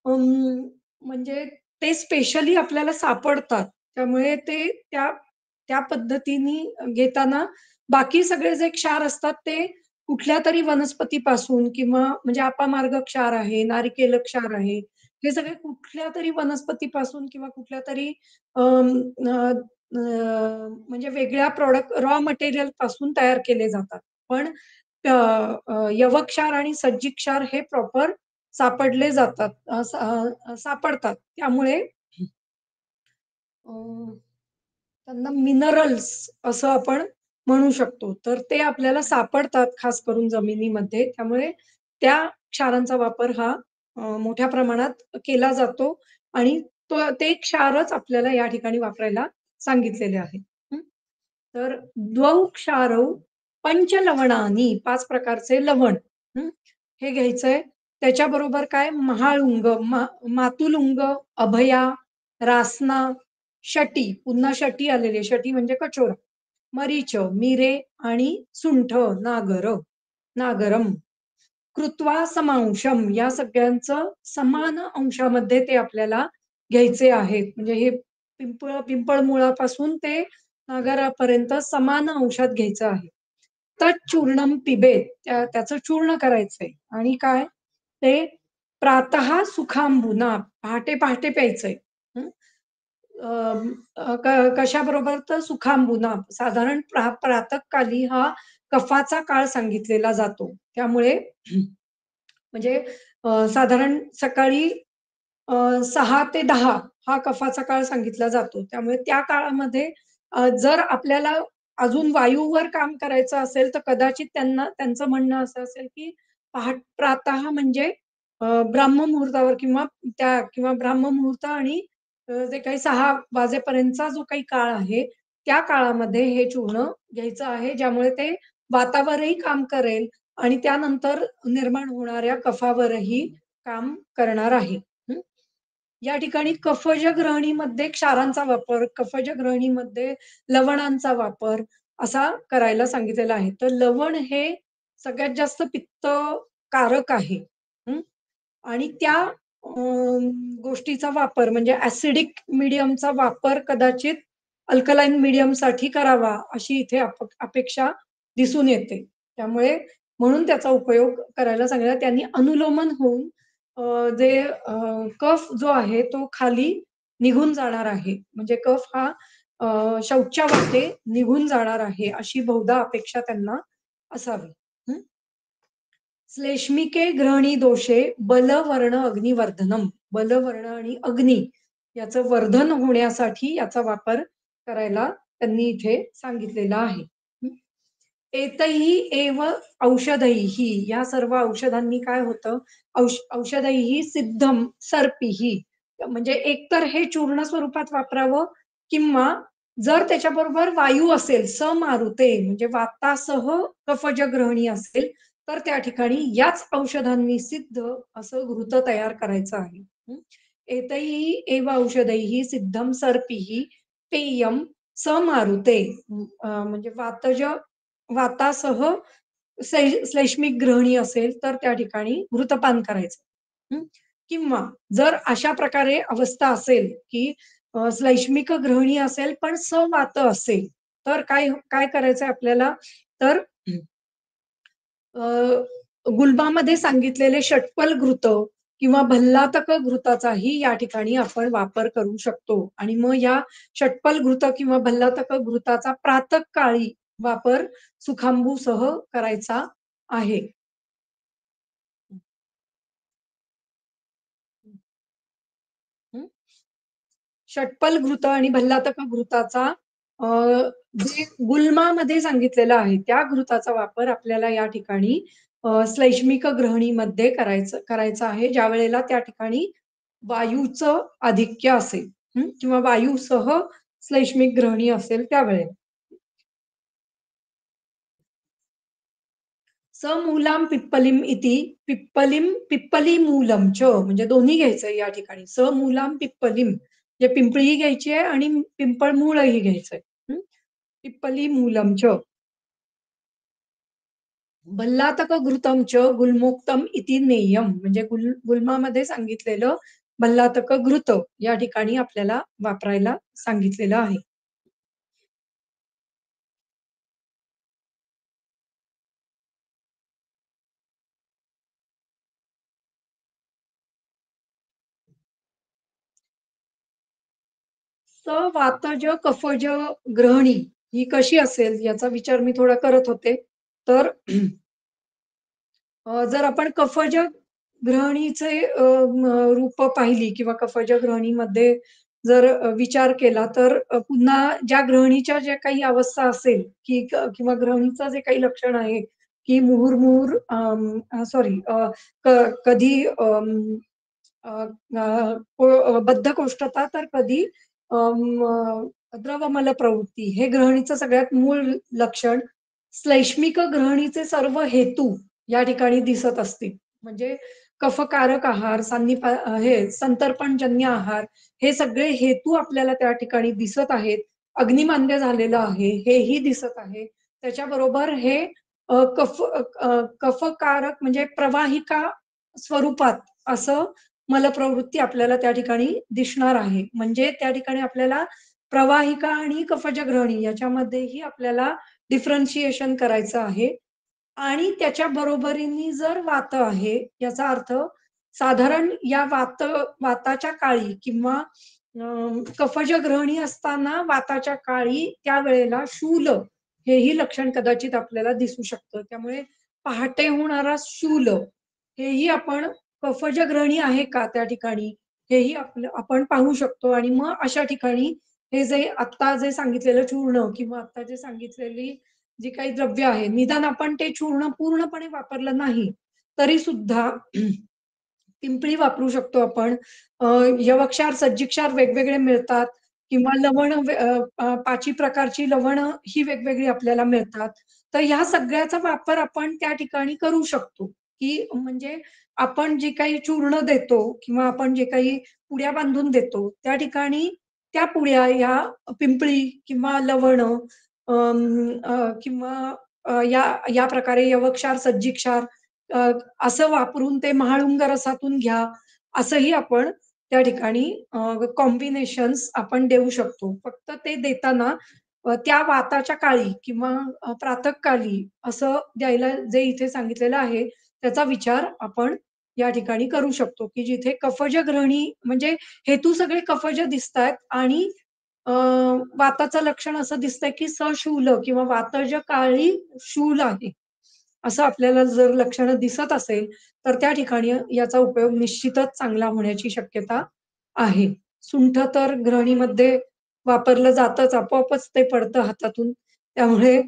म्हणजे ते स्पेशली आपल्याला सापडतात. त्यामुळे ते त्या त्या पद्धतीने घेताना बाकी सगळे जे क्षार असतात ते कुठल्यातरी वनस्पतीपासून किंवा म्हणजे अपामार्ग क्षार आहे, नारिकेल क्षार आहे. हे सगळे कुठल्यातरी वनस्पतीपासून किंवा कुठल्यातरी अं, अ, अ, म्हणजे वेगळ्या रॉ मटेरियल पासून तयार केले जातात. पण यवक्षार आणि सज्जिक्षार हे प्रॉपर सापडले जातात. सापडतात. त्यामुळे अ, त्यांना मिनरल्स असं आपण म्हणू शकतो. तर ते आपल्याला सापडतात खास करून जमिनीमध्ये. त्यामुळे त्या क्षारांचा वापर हा मोठ्या प्रमाणात केला जातो आणि ते क्षारच आपल्याला या ठिकाणी वापरायला सांगितलेले आहे. हं. तर द्वौ क्षारौ पंचलवणानी 5 प्रकारचे लवण हं, हे घ्यायचंय. त्याच्याबरोबर काय महाळुंग, मातुलुंग, अभया, रासना, शटी, पुन्हा शटी आलेली आहे. शटी म्हणजे कठोर. मरीच, मिरे आणि सुंठ, नागरम. कृत्वा समांशम या सगळ्यांचं समान अंशामध्ये ते आपल्याला घ्यायचे आहेत. म्हणजे हे पिंपळ मुळापासून ते नागरापर्यंत समान अंशात घ्यायचं आहे. तच्चूर्णम पिबेत त्याचं चूर्ण करायचंय आणि काय ते प्रातः सुखांबुना पहाटे-पहाटे प्यायचंय. हं. कशाबरोबर तर सुखांबुना साधारण प्रातःकाली हा कफाचा काळ सांगितलेला जातो. त्यामुळे म्हणजे साधारण सकाळी 6 ते 10 हा कफाचा काळ सांगितला जातो. त्यामुळे त्या काळामध्ये जर आपल्याला अजून वायूवर काम करायचं असेल, तर कदाचित त्यांचं म्हणणं असं असेल, की प्रातः म्हणजे ब्राह्ममुहूर्तावर किंवा ब्राह्ममुहूर्त आणि जे काही 6 वाजेपर्यंतचा जो काही काळ आहे, त्या काळामध्ये हे चूर्ण घ्यायचं आहे. ज्यामुळे ते वातावरही काम करेल आणि त्यानंतर निर्माण होणाऱ्या कफावरही काम करणार आहे. हं. या ठिकाणी कफज ग्रहणीमध्ये क्षारांचा वापर, कफज ग्रहणीमध्ये लवणांचा वापर असा करायला सांगितलेला आहे. तर लवण हे सगळ्यात जास्त पित्तकारक आहे. हं. आणि त्या गोष्टीचा वापर म्हणजे ॲसिडिक मीडियमचा वापर कदाचित अल्कलाईन मीडियमसाठी करावा, अशी इथे अपेक्षा दिसून येते. त्यामुळे म्हणून त्याचा उपयोग करायला सांगितला. त्यांनी अनुलोमन होऊन जे कफ जो आहे तो खाली निघून जाणार आहे. म्हणजे कफ हा शौचावाटे निघून जाणार आहे, अशी बहुधा अपेक्षा त्यांना असावी. हं. श्लेष्मिके ग्रहणी दोषे बल, वर्ण, अग्निवर्धनम. बल, वर्ण आणि अग्नी याचं वर्धन होण्यासाठी याचा वापर करायला त्यांनी इथे सांगितलेला आहे. हं. एतैः एव औषधैः या सर्व औषधांनी काय होतं? औषधैः सिद्धम सर्पिः म्हणजे एकतर हे चूर्ण स्वरूपात वापरावं किंवा जर त्याच्याबरोबर वायू असेल, समारुते म्हणजे वातासह कफज ग्रहणी असेल, तर त्या ठिकाणी याच औषधांनी सिद्ध असं घृत तयार करायचं आहे. हं. एतैः एव औषधैः सिद्धं सर्पिः पेयम समारुते म्हणजे वातासह श्लैष्मिक ग्रहणी असेल, तर त्या ठिकाणी घृतपान करायचं. हं. किंवा जर अशा प्रकारे अवस्था असेल, की श्लैष्मिक ग्रहणी असेल, पण सवात असेल, तर काय काय करायचंय आपल्याला? तर अ, गुलबामध्ये सांगितलेले षटपल घृत किंवा भल्लातक घृताचाही या ठिकाणी आपण वापर करू शकतो आणि मग या षटपल घृत किंवा भल्लातक घृताचा प्रातःकाळी वापर सुखांबूसह करायचा आहे. हं. षटपल घृत आणि भल्लातक घृताचा अ, जे गुल्मामध्ये सांगितलेलं आहे, त्या घृताचा वापर आपल्याला या ठिकाणी श्लैष्मिक ग्रहणीमध्ये करायचा आहे, ज्यावेळेला त्या ठिकाणी वायूचं आधिक्य असेल किंवा वायूसह श्लैष्मिक ग्रहणी असेल त्यावेळेला. समूलां पिप्पलीम इति पिप्पलीमूलम च म्हणजे दोन्ही घ्यायचं या ठिकाणी. समूलां पिप्पलीम म्हणजे पिंपळीही घ्यायची आहे आणि पिंपळ मूळही घ्यायचंय. हं. पिप्पलीमूलम च भल्लातक घृतम च गुल्मोक्तम इति नेयम म्हणजे गुल्मामध्ये सांगितलेलं भल्लातक घृत या ठिकाणी आपल्याला वापरायला सांगितलेलं आहे. वातज कफज ग्रहणी ही कशी असेल याचा विचार मी थोडा करत होते. तर जर आपण कफज ग्रहणीचे रूप पाहिली किंवा कफज ग्रहणीमध्ये जर विचार केला तर पुन्हा ज्या ग्रहणीच्या ज्या काही अवस्था असेल किंवा ग्रहणीचं जे काही लक्षण आहे, की मुहुर्मुहुर सॉरी कधी अ, अ, बद्धकोष्ठता तर कधी द्रवमल प्रवृत्ती हे ग्रहणीचं सगळ्यात मूळ लक्षण. श्लैष्मिक ग्रहणीचे सर्व हेतू या ठिकाणी दिसत असतील. म्हणजे कफकारक आहार, हे संतर्पणजन्य आहार हे सगळे हेतू आपल्याला त्या ठिकाणी दिसत आहेत. अग्निमांद्य झालेलं आहे हेही दिसत आहे. त्याच्याबरोबर हे कफकारक म्हणजे प्रवाहिका स्वरूपात असं मलप्रवृत्ती आपल्याला त्या ठिकाणी दिसणार आहे. म्हणजे त्या ठिकाणी आपल्याला प्रवाहिका आणि कफज ग्रहणी याच्यामध्येही आपल्याला डिफरन्शिएशन करायचं आहे. आणि त्याच्या बरोबरीने जर वात आहे, याचा अर्थ साधारण या वाताच्या काळी किंवा कफज ग्रहणी असताना वाताच्या काळी त्यावेळेला शूल हेही लक्षण कदाचित आपल्याला दिसू शकतं. त्यामुळे पहाटे होणारा शूल हेही आपण कफज ग्रहणी आहे का त्या ठिकाणी? हेही आपण पाहू शकतो आणि मग अशा ठिकाणी हे जे आत्ता जे सांगितलेलं चूर्ण किंवा आत्ता जे सांगितलेली जी काही द्रव्य आहे, निदान आपण ते चूर्ण पूर्णपणे वापरलं नाही, तरी सुद्धा पिंपळी वापरू शकतो आपण. अ, यवक्षार, सज्जिक्षार वेगवेगळे मिळतात किंवा पाची प्रकारची लवणं ही वेगवेगळी आपल्याला मिळतात. तर ह्या सगळ्याचा वापर आपण त्या ठिकाणी करू शकतो, की म्हणजे आपण जे काही चूर्ण देतो किंवा आपण जे काही पुड्या बांधून देतो, त्या ठिकाणी त्या पुड्या ह्या पिंपळी किंवा लवणं किंवा या या प्रकारे यवक्षार, सज्जिक्षार अ, असं वापरून ते महाळुंग रसातून घ्या, असंही आपण त्या ठिकाणी कॉम्बिनेशन्स आपण देऊ शकतो. फक्त ते देताना त्या वाताच्या काळी किंवा प्रातःकाली असं द्यायला जे इथे सांगितलेलं आहे, त्याचा विचार आपण या ठिकाणी करू शकतो, की जिथे कफज ग्रहणी म्हणजे हेतू सगळे कफज दिसतायत आणि अ, वाताचं लक्षण असं दिसतंय, की सशूल किंवा वातज काळी शूल आहे. असं आपल्याला जर लक्षणं दिसत असेल, तर त्या ठिकाणी याचा उपयोग निश्चितच चांगला होण्याची शक्यता आहे. सुंठ तर गृहिणीमध्ये वापरलं जातच, आपोआपच ते पडतं हातातून. त्यामुळे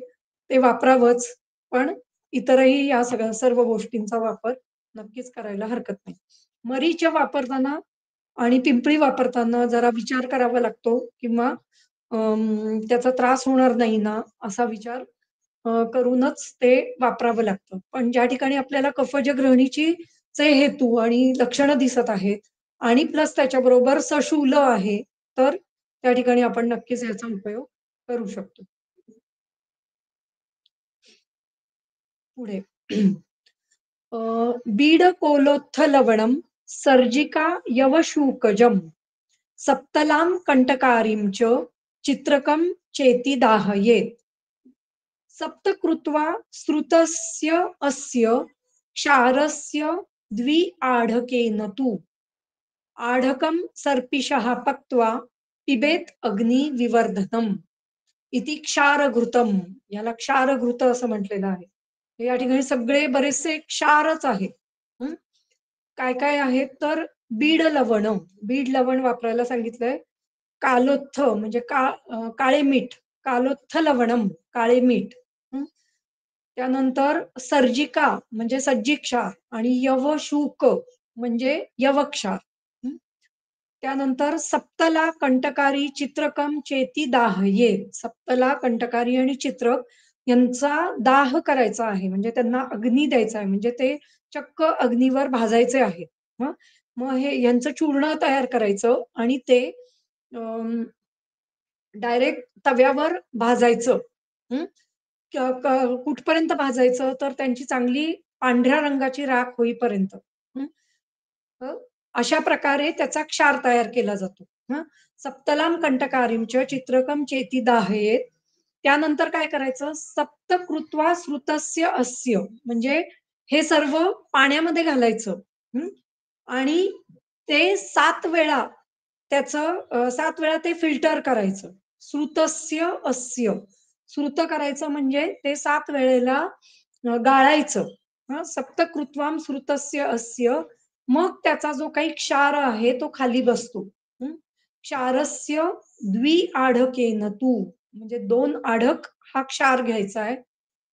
ते वापरावंच. पण इतरही या सगळ्या सर्व गोष्टींचा वापर नक्कीच करायला हरकत नाही. मरीच वापरताना आणि पिंपळी वापरताना जरा विचार करावा लागतो किंवा त्याचा त्रास होणार नाही ना, असा विचार करूनच ते वापरावं लागतं. पण ज्या ठिकाणी आपल्याला कफज ग्रहणीची चे हेतू आणि लक्षणं दिसत आहेत आणि प्लस त्याच्याबरोबर सशूल आहे, तर त्या ठिकाणी आपण नक्कीच याचा उपयोग करू शकतो. पुढे अ, बीडकोलोत्थ लवणं सर्जिका यवशूकजम् सप्तलां कंटकारीं च चित्रकं चेति दाहयेत्. सप्त कृत्वा श्रुतस्य अस्य क्षारस्य द्विआढकेन तु आढकं सर्पिषः पक्त्वा पिबेत् अग्निविवर्धनम् इति क्षारघृतम्. याला क्षारघृत असं म्हटलेलं आहे. हे या ठिकाणी सगळे बरेचसे क्षारच आहेत. हं. काय-काय आहेत तर बीड लवणं. बीड लवण वापरायला सांगितलंय. कालोत्थ म्हणजे काळे मीठ. कालोत्थ लवणम काळे मीठ. हं. त्यानंतर सर्जिका म्हणजे सज्जिक आणि यवशूक म्हणजे यवक्षार. हं. त्यानंतर सप्तला, कंटकारी, चित्रकम, चेती, दाह ये. सप्तला, कंटकारी आणि चित्रक यांचा दाह करायचा आहे. म्हणजे त्यांना अग्नी द्यायचा आहे. म्हणजे ते चक्क अग्नीवर भाजायचे आहेत. हं. मग हे यांचं चूर्ण तयार करायचं आणि ते डायरेक्ट तव्यावर भाजायचं. हं. क क कुठपर्यंत भाजायचं तर त्यांची चांगली पांढऱ्या रंगाची राख होईपर्यंत. हं. अ, अशा प्रकारे त्याचा क्षार तयार केला जातो. हं. सप्तलां कंटकारिं चित्रकं चेति दाहयेत्. त्यानंतर काय करायचं सप्त कृत्वा श्रुतस्य अस्य म्हणजे हे सर्व पाण्यामध्ये घालायचं. हं. आणि ते 7 वेळा 7 वेळा ते फिल्टर करायचं. श्रुतस्य अस्य. श्रुत करायचं म्हणजे ते 7 वेळेला गाळायचं. हं. सप्त कृत्वां श्रुतस्य अस्य मग त्याचा जो काही क्षार आहे तो खाली बसतो. हं. क्षारस्य द्विआढकेन तू म्हणजे 2 आढक हा क्षार घ्यायचा आहे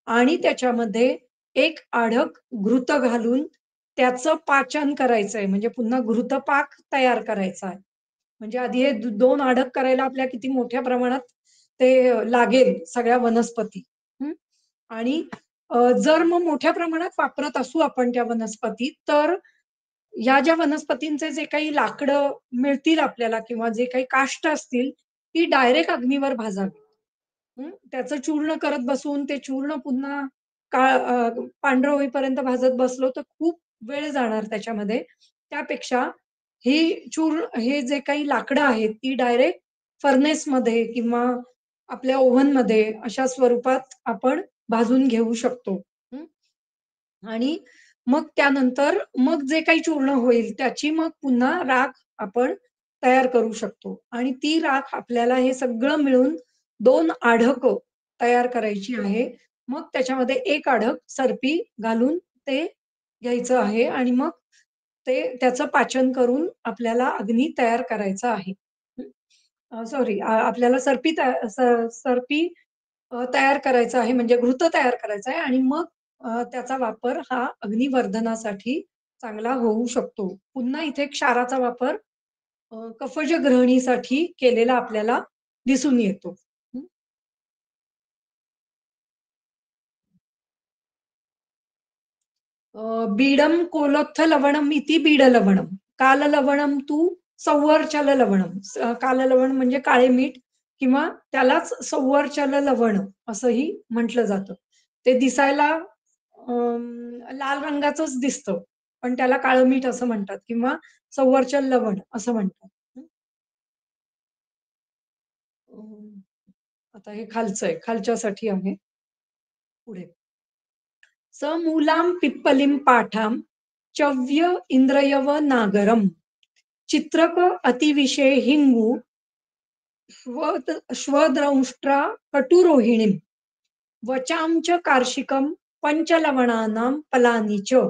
आणि त्याच्यामध्ये 1 आढक घृत घालून त्याचं पाचन करायचंय म्हणजे पुन्हा घृतपाक तयार करायचा आहे. म्हणजे आधी हे 2 अडक करायला आपल्या किती मोठ्या प्रमाणात ते लागेल सगळ्या वनस्पती. हं. आणि जर मग मोठ्या प्रमाणात वापरत असू आपण त्या वनस्पती, तर या ज्या वनस्पतींचे जे काही लाकडं मिळतील आपल्याला किंवा जे काही काष्ट असतील, ती डायरेक्ट अग्नीवर भाजावी. त्याचं चूर्ण करत बसून ते चूर्ण पुन्हा पांढरं होईपर्यंत भाजत बसलो, तर खूप वेळ जाणार त्याच्यामध्ये. त्यापेक्षा हे जे काही लाकडं आहेत, ती डायरेक्ट फर्नेसमध्ये किंवा आपल्या ओव्हनमध्ये अशा स्वरूपात आपण भाजून घेऊ शकतो. हं. आणि मग त्यानंतर मग जे काही चूर्ण होईल त्याची मग पुन्हा राख आपण तयार करू शकतो आणि ती राख आपल्याला हे सगळं मिळून 2 आढकं तयार करायची आहे. मग त्याच्यामध्ये 1 आढक सरपी घालून ते घ्यायचं आहे आणि मग त्याचं पाचन करून आपल्याला अग्नी तयार करायचा आहे. सॉरी आपल्याला सर्पी तयार करायचा आहे म्हणजे घृत तयार करायचा आहे आणि मग त्याचा वापर हा अग्निवर्धनासाठी चांगला होऊ शकतो. पुन्हा इथे क्षाराचा वापर कफज ग्रहणीसाठी केलेला आपल्याला दिसून येतो. बीडं कोलोत्थ लवणम इति बीडलवणम. काललवणम तू संवर्चल लवणम. काललवण म्हणजे काळे मीठ किंवा त्यालाच संवर्चल लवण असंही म्हटलं जातं. ते दिसायला लाल रंगाचंच दिसतं, पण त्याला काळं मीठ असं म्हणतात किंवा संवर्चल लवण असं म्हणतात. अं, आता हे खालचं आहे, खालच्यासाठी आहे. पुढे. समूलां पिप्पलीं पाठां चव्य इंद्रयव नागरम् चित्रक अतिविशे हिंगू श्वद्रंष्ट्रा कटुरोहिणीम् वचां च कार्षिकं पञ्चलवणानां फलानि च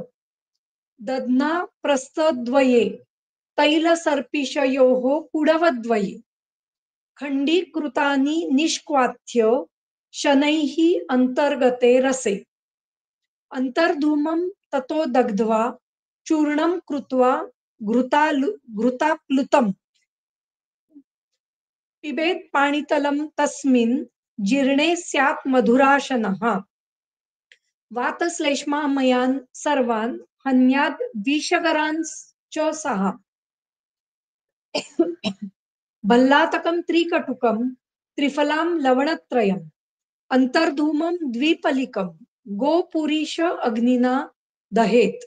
दध्ना प्रस्थद्वये तैलसर्पिषयोः कुडवद्वये खण्डीकृतानि निष्क्वाथ्य शनैः अन्तर्गते रसे अंतर्धूमं ततो दग्ध्वा चूर्णं कृत्वा घृताप्लुतं पिबेत् पाणितलं तस्मिन् जीर्णे स्यात् मधुराशनः वातश्लेष्मामयान् सर्वान् हन्याद् विषगरांश्च सः भल्लातकं त्रिकटुकं त्रिफलां लवणत्रयम् अंतर्धूमं द्विपलिकं गोपुरीश अग्निना दहेत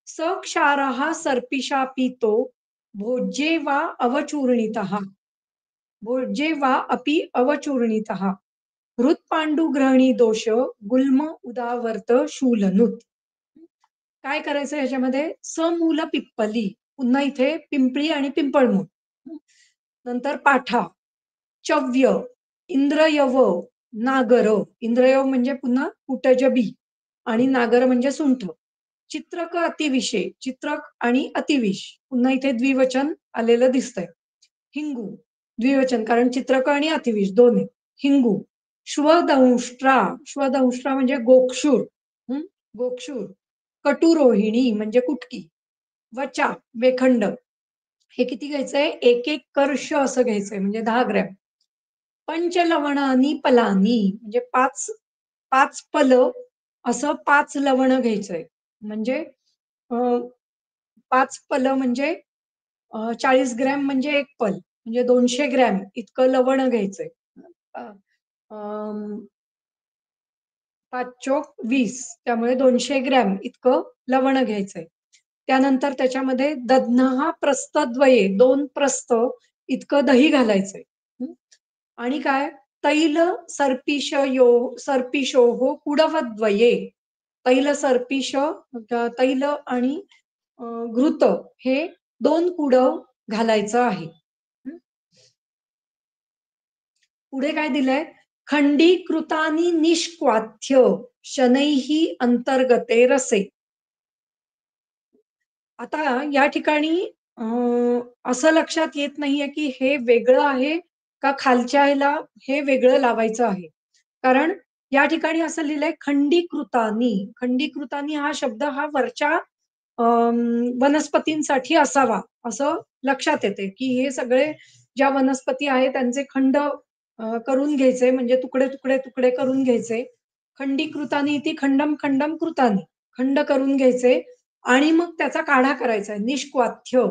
स क्षारः सर्पिषापीतो भोज्ये वा अवचूर्णितः भोज्ये वा अपि अवचूर्णितः हृत्पांडुग्रहणी दोष गुल्म उदावर्त शूलनुत. काय करायचं याच्यामध्ये समूल पिप्पली पुन्हा इथे पिंपळी आणि पिंपळमूळ नंतर पाठा चव्य इंद्रयव नागर इंद्रयव म्हणजे पुन्हा कुटजबी आणि नागर म्हणजे सुंठ चित्रक अतिविशे चित्रक आणि अतिविश पुन्हा इथे द्विवचन आलेलं दिसतंय. हिंगू द्विवचन कारण चित्रक आणि अतिविश दोन आहे. हिंगू श्वदंष्ट्रा म्हणजे गोक्षूर गोक्षूर कटुरोहिणी म्हणजे कुटकी वचा वेखंड हे किती घ्यायचंय एक एक कर्ष असं घ्यायचंय म्हणजे 10 ग्रॅम पंचलवणानी पलानी म्हणजे पाच पाच पल असं 5 लवण घ्यायचंय म्हणजे पाच पल म्हणजे 40 ग्रॅम म्हणजे एक पल म्हणजे 200 ग्रॅम इतकं लवण घ्यायचंय. अ, अम, 5 चोक 20 त्यामुळे 200 ग्रॅम इतकं लवण घ्यायचंय. त्यानंतर त्याच्यामध्ये दध्नहा प्रस्थद्वये 2 प्रस्थ इतकं दही घालायचंय. आणि काय तैल सर्पिषोः कुडवद्वये तैल सर्पिष तैल आणि घृत हे 2 कुडव घालायचं आहे. पुढे काय दिलंय खंडीकृतानि निष्क्वाथ्य शनैः अंतर्गते रसे. आता या ठिकाणी असं लक्षात येत नाहीये की हे वेगळं आहे का खालच्या ह्याला हे वेगळं लावायचं आहे. कारण या ठिकाणी असं लिहिलंय खंडीकृतानी. खंडीकृतानी हा शब्द हा वरच्या वनस्पतींसाठी असावा असं लक्षात येते की हे सगळे ज्या वनस्पती आहेत त्यांचे खंड करून घ्यायचे म्हणजे तुकडे तुकडे तुकडे करून घ्यायचे. खंडीकृतानी ती खंडम खंडम कृतानी खंड करून घ्यायचे आणि मग त्याचा काढा करायचा आहे निष्क्वाथ्य.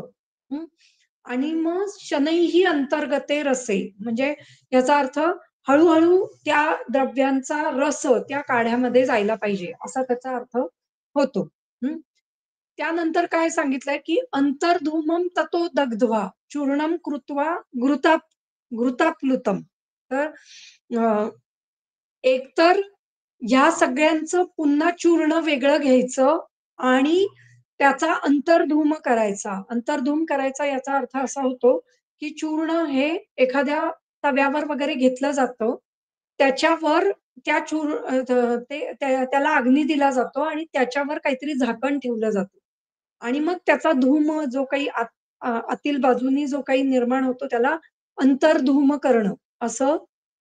आणि मग शनैही अंतर्गते रसे म्हणजे याचा अर्थ हळूहळू त्या द्रव्यांचा रस त्या काढ्यामध्ये जायला पाहिजे असा त्याचा अर्थ होतो. त्यानंतर काय सांगितलंय की अंतर्धूमम ततो दग्ध्वा चूर्णम कृत्वा घृताप्लुतम. तर एकतर ह्या सगळ्यांचं पुन्हा चूर्ण वेगळं घ्यायचं आणि त्याचा अंतर्धूम करायचा. अंतर्धूम करायचा याचा अर्थ असा होतो की चूर्ण हे एखाद्या तव्यावर वगैरे घेतलं जातं. त्याच्यावर त्या त्याला अग्नी दिला जातो आणि त्याच्यावर काहीतरी झाकण ठेवलं जातं आणि मग त्याचा धूम जो काही आतील बाजूनी जो काही निर्माण होतो त्याला अंतर्धूम करणं असं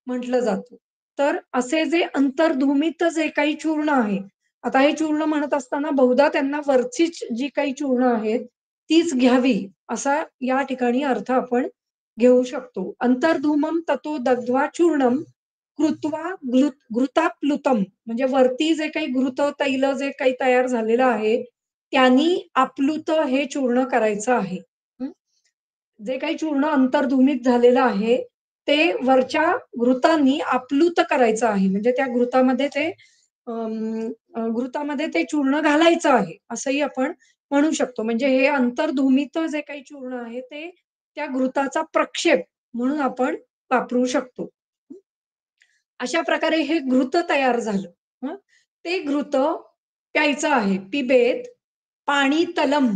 म्हटलं जातं. तर असे जे अंतर्धुमीत जे काही चूर्ण आहे, आता हे चूर्ण म्हणत असताना बहुधा त्यांना वरचीच जी काही चूर्ण आहेत, तीच घ्यावी असा या ठिकाणी अर्थ आपण घेऊ शकतो. अंतर्धूमं ततो दग्ध्वा चूर्णं कृत्वा घृताप्लुतम म्हणजे वरती जे काही घृत तैल जे काही तयार झालेलं आहे, त्यांनी आप्लुत हे चूर्ण करायचं आहे. हं. जे काही चूर्ण अंतर्धुमित झालेलं आहे, ते वरच्या घृतांनी आप्लुत करायचं आहे. म्हणजे त्या घृतामध्ये ते घृतामध्ये ते चूर्ण घालायचं आहे, असंही आपण म्हणू शकतो. म्हणजे हे अंतर्धुमित जे काही चूर्ण आहे, ते त्या घृताचा प्रक्षेप म्हणून आपण वापरू शकतो. अशा प्रकारे हे घृत तयार झालं. हं. ते घृत प्यायचं आहे. पिबेत पाणी तलम.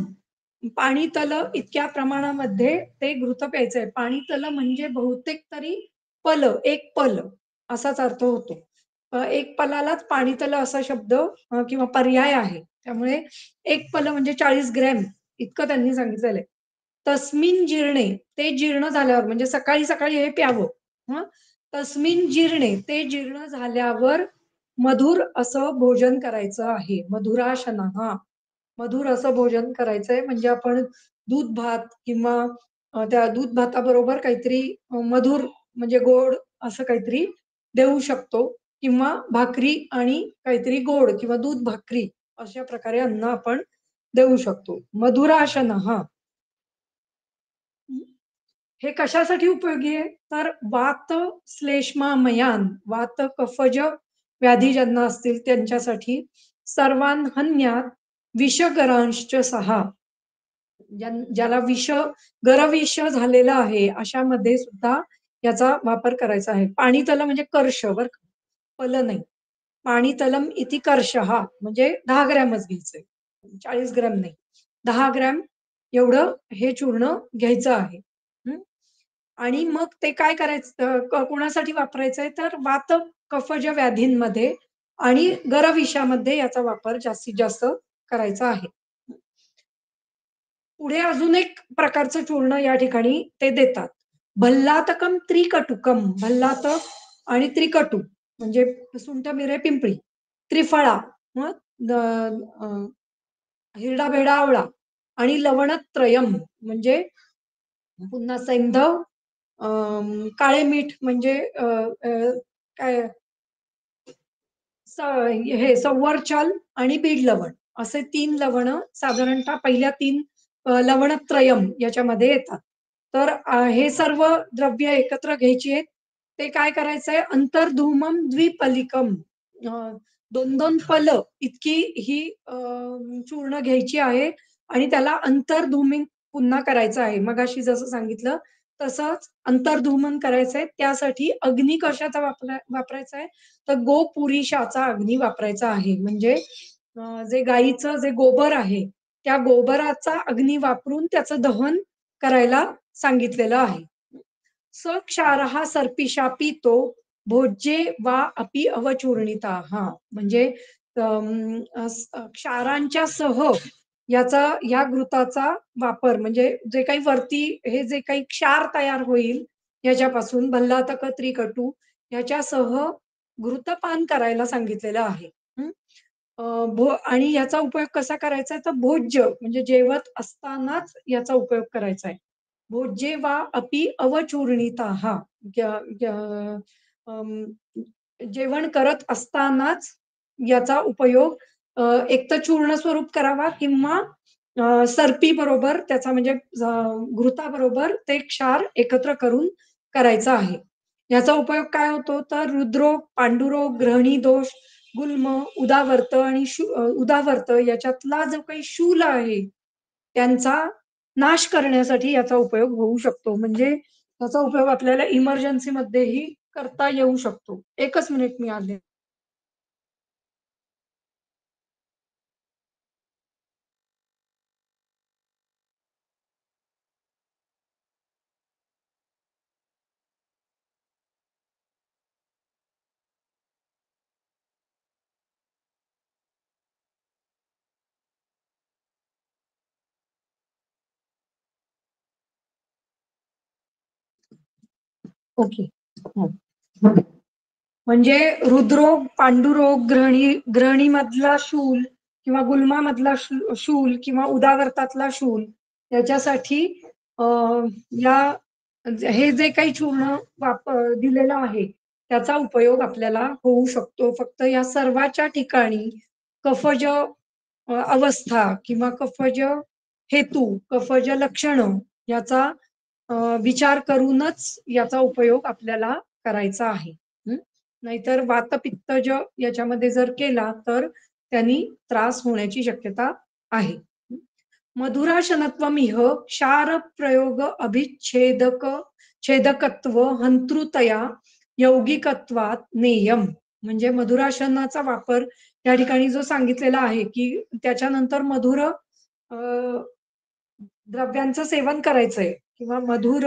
पाणी तल इतक्या प्रमाणामध्ये ते घृत प्यायचंय. पाणी तल म्हणजे बहुतेक तरी पल, एक पल असाच अर्थ होतो. एक पलालाच पाणी तल असा शब्द किंवा पर्याय आहे. त्यामुळे एक पल म्हणजे 40 ग्रॅम इतकं त्यांनी सांगितलेलं आहे. तस्मिन जीर्णे ते जीर्ण झाल्यावर म्हणजे सकाळी-सकाळी हे प्यावं. हं. तस्मिन जीर्णे ते जीर्ण झाल्यावर मधुर असं भोजन करायचं आहे. मधुराशनः मधुर असं भोजन करायचंय म्हणजे आपण दूध भात किंवा त्या दूध भाताबरोबर काहीतरी मधुर म्हणजे गोड असं काहीतरी देऊ शकतो किंवा भाकरी आणि काहीतरी गोड किंवा दूध भाकरी अशा प्रकारे अन्न आपण देऊ शकतो. मधुराशनः हे कशासाठी उपयोगी आहे? तर वात श्लेष्मामयान, वात कफज व्याधी ज्यांना असतील त्यांच्यासाठी सर्वांहन्यात विषगरांश्च सहा ज्याला गरविष झालेलं आहे, अशामध्ये सुद्धा याचा वापर करायचा आहे. पाणीतल म्हणजे कर्श बरं का, पल नाही. पाणीतलम इति कर्षः म्हणजे 10 ग्रॅमच घ्यायचंय. 40 ग्रॅम नाही. 10 ग्रॅम एवढं हे चूर्ण घ्यायचं आहे. हं. आणि मग ते काय करायचं कोणासाठी वापरायचंय तर वात, कफज व्याधींमध्ये आणि गरविषामध्ये याचा वापर जास्तीत जास्त करायचा आहे. पुढे अजून एक प्रकारचं चूर्ण या ठिकाणी ते देतात. भल्लातकम त्रिकटुकम. भल्लात आणि त्रिकटू म्हणजे सुंठ, मिरे, पिंपळी. त्रिफळा मग अ, हिरडा, भेडा, आवळा आणि लवणत्रयम म्हणजे पुन्हा सैंधव, काळे मीठ म्हणजे काय स हे संवरचल आणि बीड लवण असे 3 लवणं साधारणतः पहिल्या 3 लवणत्रयम याच्यामध्ये येतात. तर हे सर्व द्रव्य एकत्र घ्यायची आहेत. ते काय करायचंय अंतर्धूमम द्विपलिकम 2-2 पल इतकी ही चूर्ण घ्यायची आहे आणि त्याला अंतर्धूमित पुन्हा करायचं आहे. मगाशी जसं सांगितलं तसंच अंतर्धूमन करायचंय. त्यासाठी अग्नी कशाचा वापरायचा आहे? तर गोपुरीषाचा अग्नी वापरायचा आहे. म्हणजे जे गाईचं जे गोबर आहे, त्या गोबराचा अग्नी वापरून त्याचं दहन करायला सांगितलेलं आहे. स क्षारः सर्पिषापी तो भोज्ये वा अपि अवचूर्णिताः म्हणजे क्षारांच्या सह याचा या घृताचा वापर म्हणजे जे काही वरती हे जे काही क्षार तयार होईल याच्यापासून भल्लातक त्रिकटू याच्यासह घृतपान करायला सांगितलेलं आहे. हं. आणि याचा उपयोग कसा करायचा तर भोज्य म्हणजे जेवत असतानाच याचा उपयोग करायचा आहे. भोज्ये वा अपि अवचूर्णिताः ग ग अं, जेवण करत असतानाच याचा उपयोग एकतर चूर्ण स्वरूप करावा किंवा सरपीबरोबर त्याचा म्हणजे घृताबरोबर ते क्षार एकत्र करून करायचा आहे. याचा उपयोग काय होतो तर हृदरोग, पांडुरोग, ग्रहणी दोष, गुल्म, उदावर्त आणि उदावर्त याच्यातला जो काही शूल आहे, त्यांचा नाश करण्यासाठी याचा उपयोग होऊ शकतो. म्हणजे त्याचा उपयोग आपल्याला इमर्जन्सीमध्येही करता येऊ शकतो. एकच मिनिट मी आले. ओके. हं. म्हणजे हृदरोग, पांडुरोग, ग्रहणीमधला शूल किंवा गुल्मामधला शूल किंवा उदावर्तातला शूल याच्यासाठी अ, या हे जे काही चूर्ण दिलेलं आहे, त्याचा उपयोग आपल्याला होऊ शकतो. फक्त या सर्वाच्या ठिकाणी कफज अवस्था किंवा कफज हेतू, कफज लक्षणं याचा अ, विचार करूनच याचा उपयोग आपल्याला करायचा आहे. नाहीतर वातपित्तज याच्यामध्ये जर केला तर त्यांनी त्रास होण्याची शक्यता आहे. मधुराशनत्वमिह क्षार प्रयोग छेदकत्व हंतृतया यौगिकत्वात नेयम. म्हणजे मधुराशनाचा वापर त्या ठिकाणी जो सांगितलेला आहे की त्याच्यानंतर मधुर द्रव्यांचं सेवन करायचंय किंवा मधुर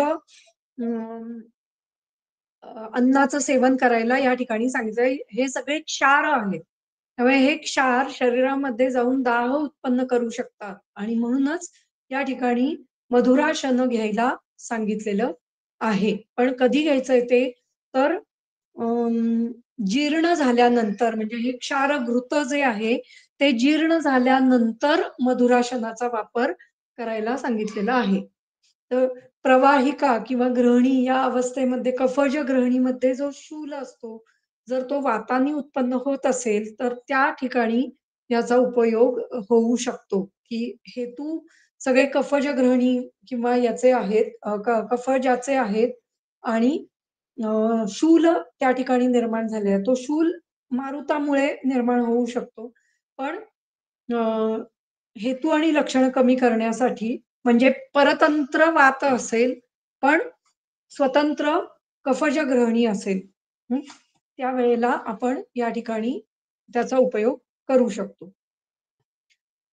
अन्नाचं सेवन करायला या ठिकाणी सांगितलंय. हे सगळे क्षार आहेत. त्यामुळे हे क्षार शरीरामध्ये जाऊन दाह उत्पन्न करू शकतात आणि म्हणूनच या ठिकाणी मधुराशन घ्यायला सांगितलेलं आहे. पण कधी घ्यायचंय ते तर जीर्ण झाल्यानंतर म्हणजे हे क्षारघृत जे आहे ते जीर्ण झाल्यानंतर मधुराशनाचा वापर करायला सांगितलेला आहे. तर प्रवाहिका किंवा ग्रहणी या अवस्थेमध्ये कफज ग्रहणीमध्ये जो शूल असतो, जर तो वाताने उत्पन्न होत असेल, तर त्या ठिकाणी याचा उपयोग होऊ शकतो, की हेतू सगळे कफज ग्रहणी किंवा याचे आहेत कफजाचे आहेत आणि शूल त्या ठिकाणी निर्माण झालेला आहे. तो शूल मारुतामुळे निर्माण होऊ शकतो. पण अ, हेतू आणि लक्षणं कमी करण्यासाठी म्हणजे परतंत्र वात असेल, पण स्वतंत्र कफज ग्रहणी असेल, त्यावेळेला आपण या ठिकाणी त्याचा उपयोग करू शकतो.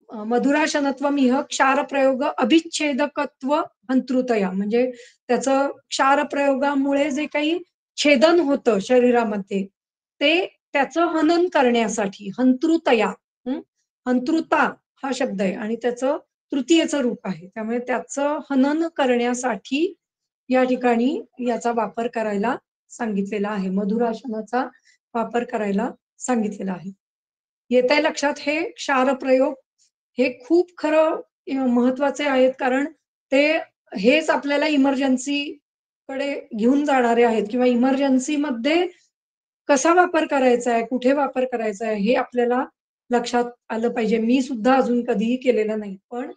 मधुराशनत्वमिह क्षारप्रयोग अभिच्छेदकत्व हंतृतया म्हणजे त्याचं क्षारप्रयोगामुळे जे काही छेदन होतं शरीरामध्ये, ते त्याचं हनन करण्यासाठी हंतृतया हंतृता हा शब्द आहे आणि त्याचं तृतीयेचं रूप आहे. त्यामुळे त्याचं हनन करण्यासाठी या ठिकाणी याचा वापर करायला सांगितलेला आहे. मधुराशनाचा वापर करायला सांगितलेला आहे. येतंय लक्षात हे क्षारप्रयोग हे खूप खरं महत्वाचे आहेत कारण ते हेच आपल्याला इमर्जन्सीकडे घेऊन जाणारे आहेत किंवा इमर्जन्सीमध्ये कसा वापर करायचा आहे, कुठे वापर करायचा आहे हे आपल्याला लक्षात आलं पाहिजे. मी सुद्धा अजून कधीही केलेलं नाही. पण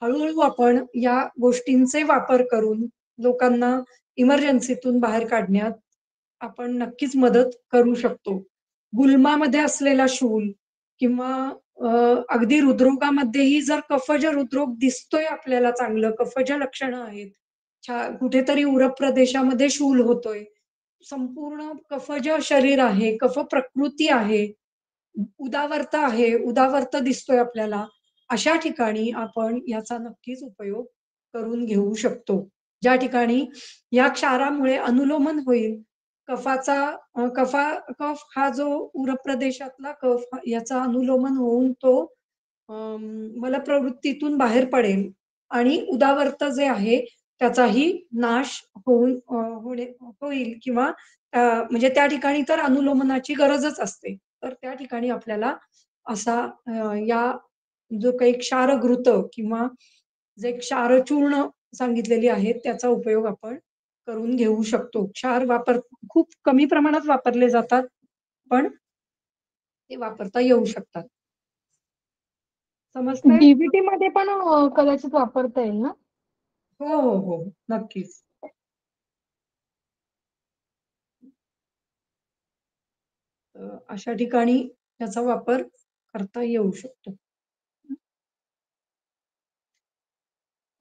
हळू आपण या गोष्टींचे वापर करून लोकांना इमर्जन्सीतून बाहेर काढण्यात आपण नक्कीच मदत करू शकतो. गुल्मामध्ये असलेला शूल किंवा अ, अगदी हृदरोगामध्येही जर कफज हृदरोग दिसतोय आपल्याला चांगलं, कफज लक्षणं आहेत. कुठेतरी उरप प्रदेशामध्ये शूल होतोय. संपूर्ण कफज शरीर आहे, कफ प्रकृती आहे, उदावर्त आहे, उदावर्त दिसतोय आपल्याला. अशा ठिकाणी आपण याचा नक्कीच उपयोग करून घेऊ शकतो. ज्या ठिकाणी या क्षारामुळे अनुलोमन होईल, कफाचा कफ हा जो उरप प्रदेशातला कफ याचा अनुलोमन होऊन तो मलप्रवृत्तीतून बाहेर पडेल आणि उदावर्त जे आहे त्याचाही नाश होईल किंवा म्हणजे त्या ठिकाणी तर अनुलोमनाची गरजच असते. तर त्या ठिकाणी आपल्याला असा या जो काही क्षारघृत किंवा जे क्षारचूर्ण सांगितलेली आहेत त्याचा उपयोग आपण करून घेऊ शकतो. खूप कमी प्रमाणात वापरले जातात, पण ते वापरता येऊ शकतात. समजतंय? डीबीटी मध्ये पण कदाचित वापरता येईल ना? हो, हो, हो. नक्कीच. अशा ठिकाणी त्याचा वापर करता येऊ शकतो.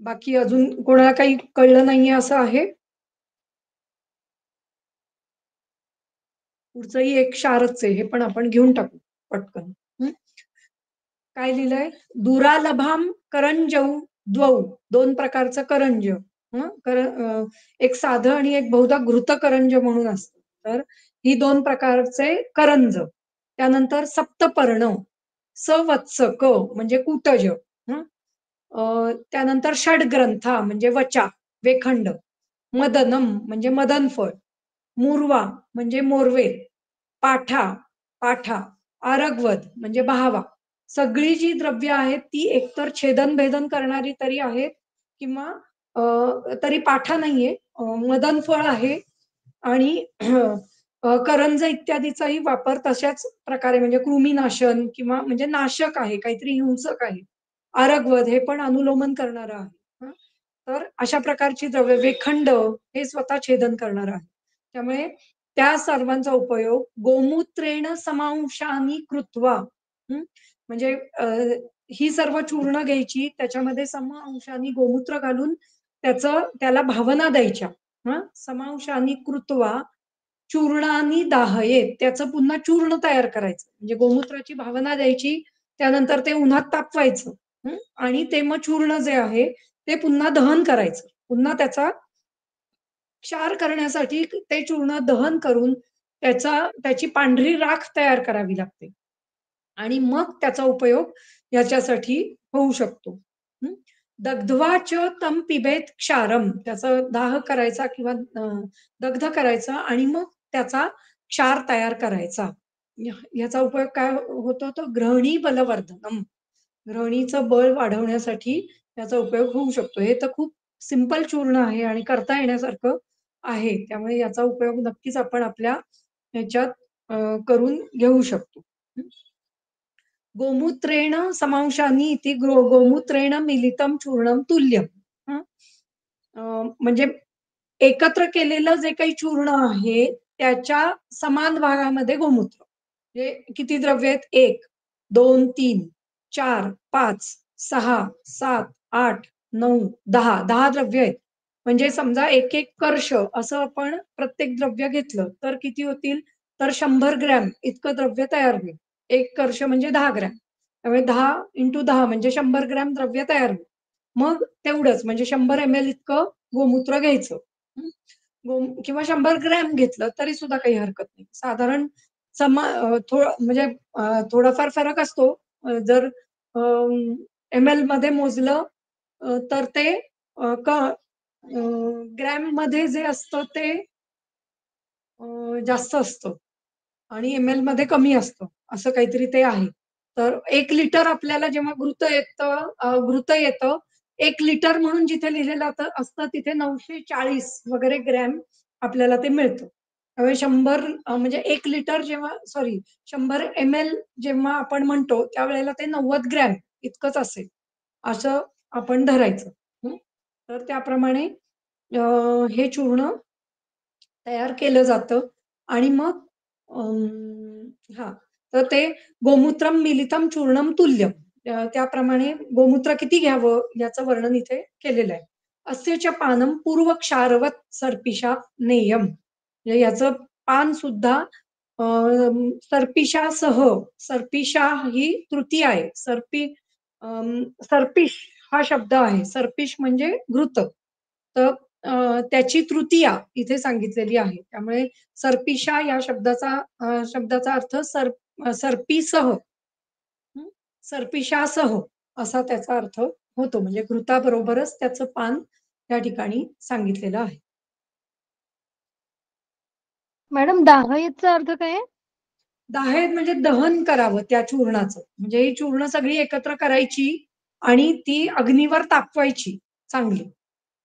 बाकी अजून कोणाला काही कळलं नाहीये असं आहे? पुढचंही एक क्षारच आहे. हे पण आपण घेऊन टाकू पटकन. काय लिहिलंय? दुरालभाम करंजौ द्वौ दोन प्रकारचं करंज. एक साधं आणि एक बहुधा घृतकरंज म्हणून असतं. तर ही दोन प्रकारचे करंज. त्यानंतर सप्तपर्ण, सवत्स क म्हणजे कुटज. त्यानंतर षड्ग्रंथा म्हणजे वचा, वेखंड. मदनम म्हणजे मदन फळ, मूर्वा म्हणजे मोरवे, पाठा पाठा, आरगवद म्हणजे बहावा. सगळी जी द्रव्य आहेत ती एकतर छेदन भेदन करणारी तरी आहेत किंवा तरी पाठा नाहीये, मदन फळ आहे आणि करंज इत्यादीचाही वापर तशाच प्रकारे म्हणजे कृमीनाशन किंवा म्हणजे नाशक आहे, काहीतरी हिंसक आहे. आरगवद हे पण अनुलोमन करणारं आहे. हं. तर अशा प्रकारची द्रव्य, वेखंड हे स्वतः छेदन करणारं आहे. त्यामुळे त्या सर्वांचा उपयोग गोमूत्रेण समांशानी कृत्वा, हं. म्हणजे ही सर्व चूर्ण घ्यायची, त्याच्यामध्ये अंशानी गोमूत्र घालून त्याला भावना द्यायच्या. हं. समांशानी कृत्वा चूर्णानी दाहयेत, त्याचं पुन्हा चूर्ण तयार करायचं. म्हणजे गोमूत्राची भावना द्यायची, त्यानंतर ते उन्हात तापवायचं. हं. आणि ते मग चूर्ण जे आहे ते पुन्हा दहन करायचं. पुन्हा त्याचा क्षार करण्यासाठी ते चूर्ण दहन करून त्याची पांढरी राख तयार करावी लागते. आणि मग त्याचा उपयोग याच्यासाठी होऊ शकतो. हं. दग्ध्वा च तं पिबेत क्षारम, त्याचा दाह करायचा किंवा दग्ध करायचा आणि मग त्याचा क्षार तयार करायचा. ह्याचा उपयोग काय होतो, तो ग्रहणी बलवर्धनम, ग्रहणीचं बळ वाढवण्यासाठी याचा उपयोग होऊ शकतो. हे तर खूप सिंपल चूर्ण आहे आणि करता येण्यासारखं आहे. त्यामुळे याचा उपयोग नक्कीच आपण आपल्या ह्याच्यात करून घेऊ शकतो. गोमूत्रेण समांशानी इति गोमूत्रेण मिलितम चूर्णम तुल्यम. हं. म्हणजे एकत्र केलेलं जे काही चूर्ण आहे त्याच्या समान भागामध्ये गोमूत्र. हे किती द्रव्य आहेत? 1, 2, 3, 4, 5, 6, 7, 8, 9, 10. 10 द्रव्य आहेत. म्हणजे समजा एक कर्ष असं आपण प्रत्येक द्रव्य घेतलं तर किती होतील? तर 100 ग्रॅम इतकं द्रव्य तयार होईल. 1 कर्ष म्हणजे 10 ग्रॅम. त्यामुळे 10 × 10 म्हणजे 100 ग्रॅम द्रव्य तयार होईल. मग तेवढंच म्हणजे 100 ml इतकं गोमूत्र घ्यायचं. हं. किंवा 100 ग्रॅम घेतलं तरी सुद्धा काही हरकत नाही. साधारण म्हणजे थोडाफार फरक असतो. जर ml मध्ये मोजलं तर ते ग्रॅममध्ये जे असतं ते जास्त असतं आणि ml मध्ये कमी असतं. असं काहीतरी ते आहे. तर 1 लिटर आपल्याला जेव्हा घृत येतं, 1 लिटर म्हणून जिथे लिहिलेलं असतं तिथे 940 वगैरे ग्रॅम आपल्याला ते मिळतं. त्यामुळे 100 म्हणजे 1 लिटर जेव्हा 100 ml जेव्हा आपण म्हणतो त्यावेळेला ते 90 ग्रॅम इतकंच असेल, असं आपण धरायचं. हं. तर त्याप्रमाणे हे चूर्ण तयार केलं जातं आणि मग हां, तर ते गोमूत्रम मिलितम चूर्णम तुल्यम. त्याप्रमाणे गोमूत्र किती घ्यावं याचं वर्णन इथे केलेलं आहे. अस्य च पानम पूर्व क्षारवत सर्पिषा नेयम. म्हणजे याचं पान सुद्धा सर्पिषासह, सर्पिषा ही तृतीया आहे. सर्पिष हा शब्द आहे. सर्पिष म्हणजे घृत. तर त्याची तृतीया इथे सांगितलेली आहे. त्यामुळे सर्पिषा या शब्दाचा अर्थ सर्पीसह, हं, सर्पिषासह असा त्याचा अर्थ होतो. म्हणजे घृताबरोबरच त्याचं पान या ठिकाणी सांगितलेलं आहे. मॅडम दाहयचा अर्थ काय आहे? दाहेद म्हणजे दहन करावं त्या चूर्णाचं. म्हणजे ही चूर्ण सगळी एकत्र करायची आणि ती अग्नीवर तापवायची चांगली.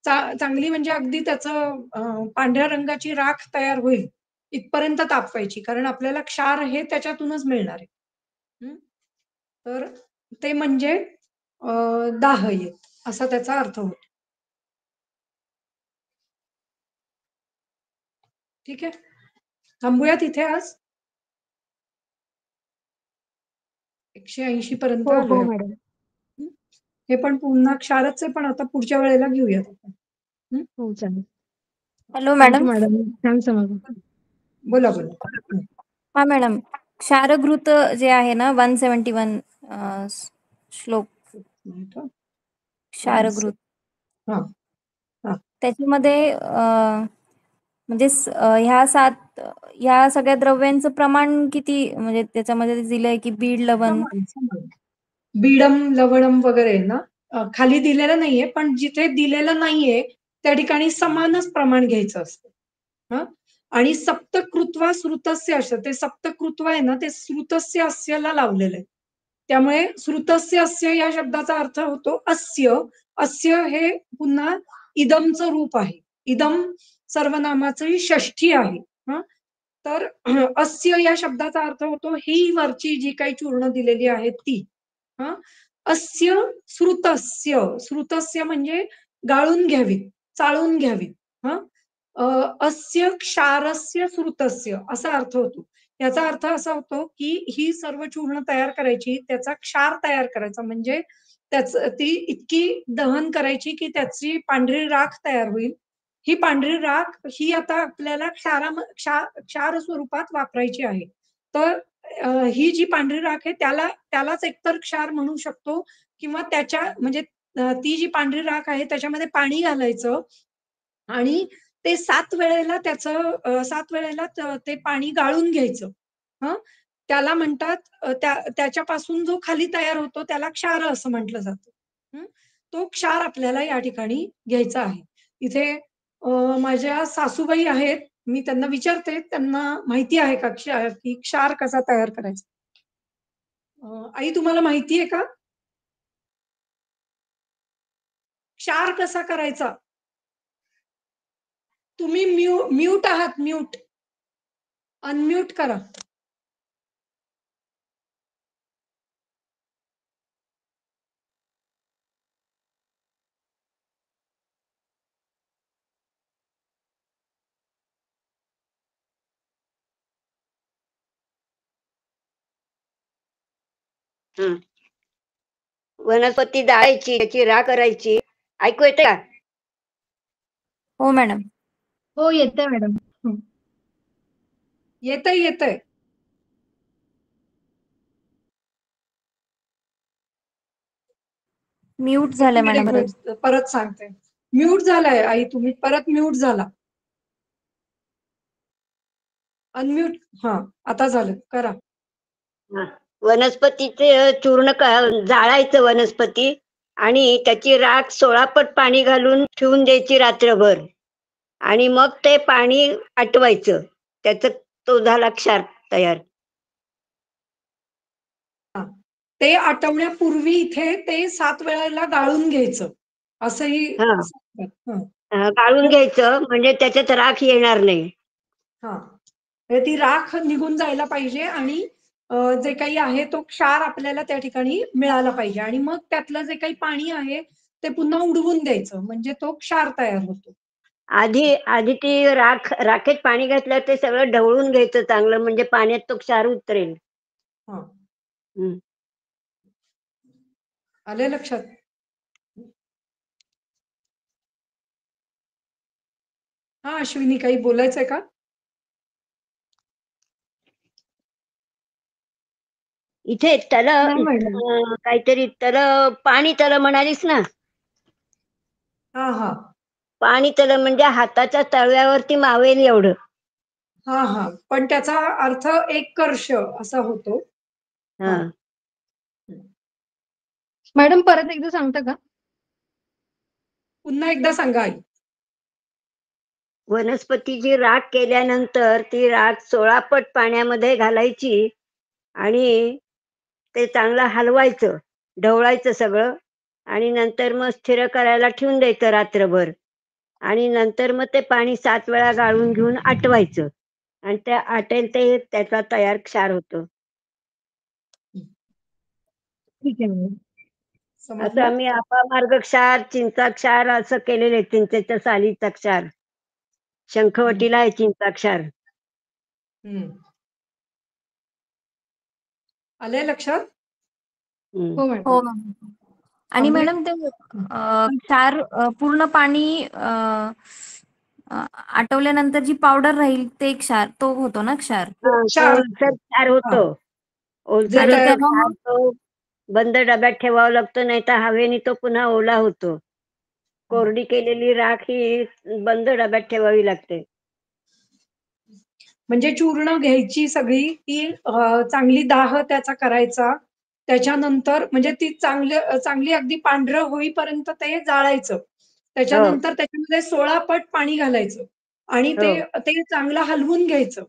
चांगली म्हणजे अगदी त्याचं पांढऱ्या रंगाची राख तयार होईल इथपर्यंत तापवायची. कारण आपल्याला क्षार हे त्याच्यातूनच मिळणार आहे. हं. तर ते म्हणजे दाहयेत असा त्याचा अर्थ होतो. ठीक आहे. थांबूयात इथे आज. 180 पर्यंत हो आलोय हो आपण. मॅडम. हं. हे पण पुन्हा क्षारच आहे, पण आता पुढच्या वेळेला घेऊयात आपण. हं. हो चालेल. Hello thank you madam. मॅडम. छान समजलं. बोला, बोला. हं. हा मॅडम, क्षारघृत जे आहे ना 171 श्लोक मिनिट हं. 1 क्षारघृत, हां, हां. त्याच्यामध्ये म्हणजे ह्या सगळ्या द्रव्यांचं प्रमाण किती, म्हणजे त्याच्यामध्ये दिलंय की बीड लवण. समान. बीडम, लवणम वगैरे ना खाली दिलेलं नाहीये, पण जिथे दिलेलं नाहीये त्या ठिकाणी समानच प्रमाण घ्यायचं असतं. हं. आणि सप्तकृत्वा श्रुतस्य असं, ते सप्तकृत्व आहे ना ते श्रुतस्य अस्यला लावलेलं आहे. त्यामुळे श्रुतस्य अस्य या शब्दाचा अर्थ होतो अस्य. अस्य हे पुन्हा इदमचं रूप आहे. इदम सर्वनामाची षष्ठी आहे. हं. तर अस्य या शब्दाचा अर्थ होतो ही वरची जी काही चूर्ण दिलेली आहेत ती. हं. अस्य श्रुतस्य. श्रुतस्य म्हणजे गाळून घ्यावीत, चाळून घ्यावीत. हं. अस्य क्षारस्य श्रुतस्य असा अर्थ होतो. याचा अर्थ असा होतो, की ही सर्व चूर्ण तयार करायची, त्याचा क्षार तयार करायचा म्हणजे ती इतकी दहन करायची, की त्याची पांढरी राख तयार होईल. ही पांढरी राख ही आता आपल्याला क्षार स्वरूपात वापरायची आहे. तर ही जी पांढरी राख आहे त्यालाच एकतर क्षार म्हणू शकतो किंवा त्याच्या म्हणजे ती जी पांढरी राख आहे त्याच्यामध्ये पाणी घालायचं आणि ते 7 वेळेला 7 वेळेला ते पाणी गाळून घ्यायचं. हं. त्याला म्हणतात त्याच्यापासून जो खाली तयार होतो त्याला क्षार असं म्हटलं जातं. हं. तो क्षार आपल्याला या ठिकाणी घ्यायचा आहे. इथे माझ्या सासूबाई आहेत. मी त्यांना विचारते, त्यांना माहिती आहे का की क्षार कसा तयार करायचा? आई तुम्हाला माहिती आहे का? क्षार कसा करायचा? तुम्ही म्यूट आहात, म्यूट. अनम्यूट करा. हं. वनस्पती जाळायची, त्याची राख करायची. ऐकू येतंय का? हो मॅडम. हो, येतंय मॅडम. हं. येतंय, येतंय. म्यूट एक झालंय मिनिट, मॅडम एक परत. मिनिट. परत सांगते. म्यूट झालाय आई, तुम्ही परत म्यूट झाला. अनम्यूट हां, आता झालं. करा. हां. वनस्पतीचे चूर्ण जाळायचं वनस्पती आणि त्याची राख 16 पट पाणी घालून ठेवून द्यायची रात्रभर आणि मग ते पाणी आटवायचं. त्याचं तो झाला क्षार तयार. हां. ते आटवण्यापूर्वी इथे ते 7 वेळेला गाळून घ्यायचं. असंही हां. सांगतात. हं. गाळून घ्यायचं म्हणजे त्याच्यात राख येणार नाही. हां. म्हणजे ती राख निघून जायला पाहिजे आणि जे काही आहे तो क्षार आपल्याला त्या ठिकाणी मिळाला पाहिजे आणि मग त्यातलं जे काही पाणी आहे ते पुन्हा उडवून द्यायचं म्हणजे तो क्षार तयार होतो. आधी ती राखेत पाणी घातल्यावर ते सगळं ढवळून घ्यायचं चांगलं म्हणजे पाण्यात तो क्षार उतरेल. हां. हं. आलं लक्षात? हां, अश्विनी काही बोलायचंय का? इथे नाही मॅडम. काहीतरी पाणी म्हणालीस ना? हां, हां. पाणी म्हणजे हाताच्या तळव्यावरती मावेल एवढं. हां, हां. पण त्याचा अर्थ एक कर्ष असा होतो. हां. हां. मॅडम परत एकदा सांगता का? पुन्हा एकदा सांगा आई. वनस्पतीची राख केल्यानंतर ती राख 16 पट पाण्यामध्ये घालायची आणि ते चांगलं हलवायचं, ढवळायचं सगळं आणि नंतर मग स्थिर करायला ठेवून द्यायचं रात्रभर आणि नंतर मग ते पाणी 7 वेळा गाळून घेऊन आटवायचं आणि ते आटेल ते त्याचा तयार क्षार होतो. ठीक आहे मॅडम. असं समजलं? आम्ही अपामार्ग क्षार, चिंचा क्षार असं केलेलं आहे. चिंचेच्या सालीचा क्षार. हं, शंखवटीला आहे चिंचा क्षार. हं. आलंय लक्षात? हं. हो हो मॅडम. मॅम. आणि अमृत मॅडम ते क्षार पूर्ण पाणी आटवल्यानंतर जी पावडर राहील ते क्षार तो होतो ना क्षार. हां, तो क्षार ओलसर होतो. क्षार हां. होतो. जे ओलसर आणि तयार तेव्हा क्षार मग तो बंद डब्यात ठेवावं लागतं, नाहीतर हवेने तो पुन्हा ओला होतो. कोरडी केलेली राख ही बंद डब्यात ठेवावी लागते. म्हणजे चूर्ण घ्यायची सगळी ती चांगली दाह त्याचा करायचा. त्याच्यानंतर म्हणजे ती चांगली अगदी पांढरं होईपर्यंत ते जाळायचं. त्याच्यानंतर त्याच्यामध्ये 16 पट पाणी घालायचं आणि ते ते चांगलं हलवून घ्यायचं.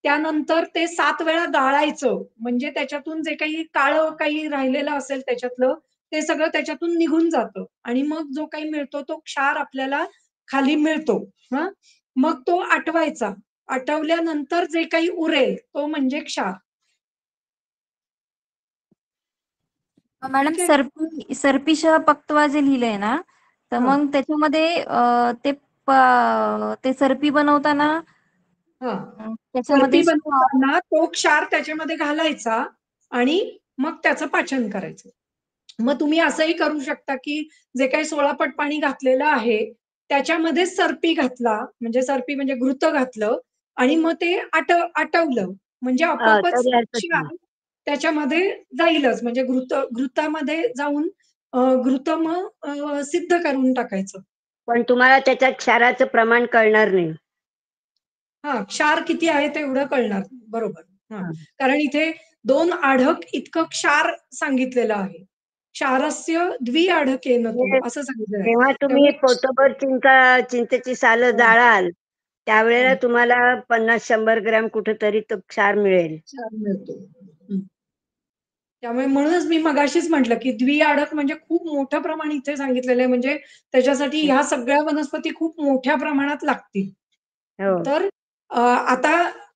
त्यानंतर ते 7 वेळा गाळायचं. म्हणजे त्याच्यातून जे काही काळं काही राहिलेलं असेल त्याच्यातलं, ते सगळं त्याच्यातून निघून जातं आणि मग जो काही मिळतो तो क्षार आपल्याला खाली मिळतो. हां. मग तो आटवायचा. आटवल्यानंतर जे काही उरेल तो म्हणजे क्षार. मॅडम ठीक आहे? सर्पीश पक्तवा जे लिहिलंय ना, तर हां, मग त्याच्यामध्ये ते सर्पी बनवताना हां. त्याच्यामध्ये बर्फी बनवताना तो क्षार त्याच्यामध्ये घालायचा आणि मग त्याचं पाचन करायचं. मग तुम्ही असंही करू शकता, की जे काही 16 पट पाणी घातलेलं आहे, त्याच्यामध्ये सर्पी घातला, म्हणजे सर्पी म्हणजे घृत घातलं आणि मग ते आटवलं. म्हणजे आपोआपच तरी हरकत नाही. क्षार त्याच्यामध्ये जाईलच. म्हणजे घृतामध्ये जाऊन घृत मग सिद्ध करून टाकायचं. पण तुम्हाला त्याच्यात क्षाराचं प्रमाण कळणार नाही. हां, क्षार किती आहे तेवढं कळणार. बरोबर. हां. हां. कारण इथे 2 आढक इतकं क्षार सांगितलेलं आहे. क्षारस्य द्विआढकेन तु म्हणजे असं सांगितलेलं आहे. जेव्हा तुम्ही त्यामुळे पोटभर चिंचेची सालं हां, जाळाल, त्यावेळेला हां. तुम्हाला 50-100 ग्रॅम कुठेतरी तो क्षार मिळेल. क्षार मिळतो. हं. त्यामुळे म्हणूनच मी मगाशीच म्हटलं, की द्विआढक म्हणजे खूप मोठं प्रमाण इथे सांगितलेलं आहे. म्हणजे त्याच्यासाठी ह्या सगळ्या वनस्पती खूप मोठ्या प्रमाणात लागतील. हो. तर आता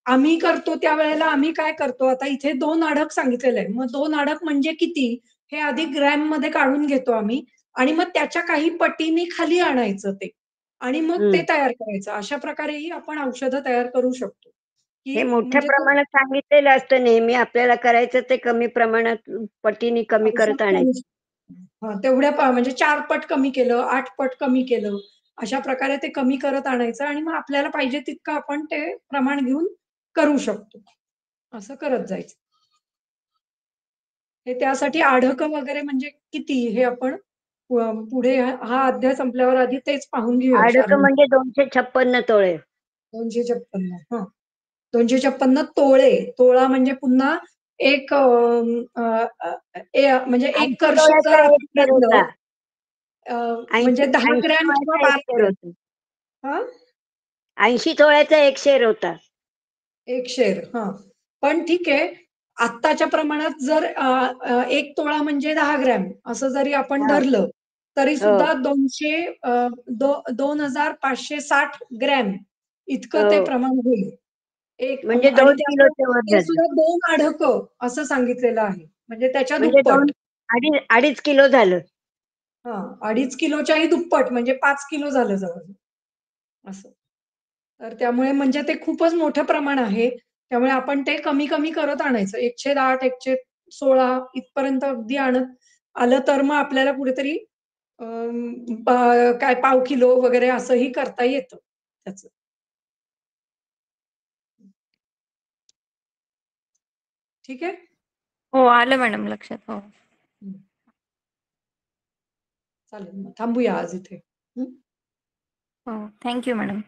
आम्ही करतो त्यावेळेला आम्ही काय करतो, आता इथे 2 अढक सांगितलेलं आहे. मग 2 अढक म्हणजे किती? हे आधी ग्रॅममध्ये काढून घेतो आम्ही आणि मग त्याच्या काही पटीने खाली आणायचं ते आणि मग ते हं. तयार करायचं. अशा प्रकारेही आपण औषधं तयार करू शकतो, हे की मोठ्या म्हणजे तो प्रमाणात सांगितलेलं असतं नेहमी. आपल्याला करायचं ते कमी प्रमाणात पटीने कमी औषध करत कमी आणायचं. हां, तेवढ्या म्हणजे 4 पट कमी केलं, 8 पट कमी केलं. अशा प्रकारे ते कमी करत आणायचं आणि मग आपल्याला पाहिजे तितकं आपण ते प्रमाण घेऊन करू शकतो. असं करत जायचं. हे त्यासाठी आढकं वगैरे म्हणजे किती हे आपण पुढे हा अध्याय संपल्यावर आधी तेच पाहून घेऊया अडक क्षारमंत्र. म्हणजे 256 तोळे. 256 हां. 256 तोळे. तोळा म्हणजे पुन्हा एक अ, अ, म्हणजे 1 80 कर्ष जर तोळ्याचा आपण 1 शेर धरलं होता. अ, 80 म्हणजे 10 80 ग्रॅम किंवा तोळ्याचा 1 12 शेर ग्रॅम. होता. हां, 80 तोळ्याचा 1 शेर होता. 1 शेर. हां. पण ठीक आहे. आत्ताच्या प्रमाणात जर 1 तोळा म्हणजे 10 ग्रॅम असं जरी आपण हां. धरलं, तरी हो. सुद्धा 200 2560 ग्रॅम इतकं ते हो. प्रमाण होईल. एक म्हणजे आणि 2 त्याचं किलोचे वर ते झालं. सुद्धा 2 अढकं असं सांगितलेलं आहे. म्हणजे त्याच्या म्हणजे दुप्पट. 2 किलो झालं. हां, 2.5 किलोच्याही दुप्पट म्हणजे 5 किलो झालं जवळ असं. तर त्यामुळे म्हणजे ते खूपच मोठं प्रमाण आहे. त्यामुळे आपण ते कमी-कमी करत आणायचं. 108, 116 इथपर्यंत अगदी आणत आलं तर मग आपल्याला कुठेतरी अ, काय पाव किलो वगैरे असंही करता येतं त्याचं. ठीक आहे? हो, आलं मॅडम लक्षात. हो. हं. चालेल मग थांबूया आज इथे. हं. हो. Thank you madam.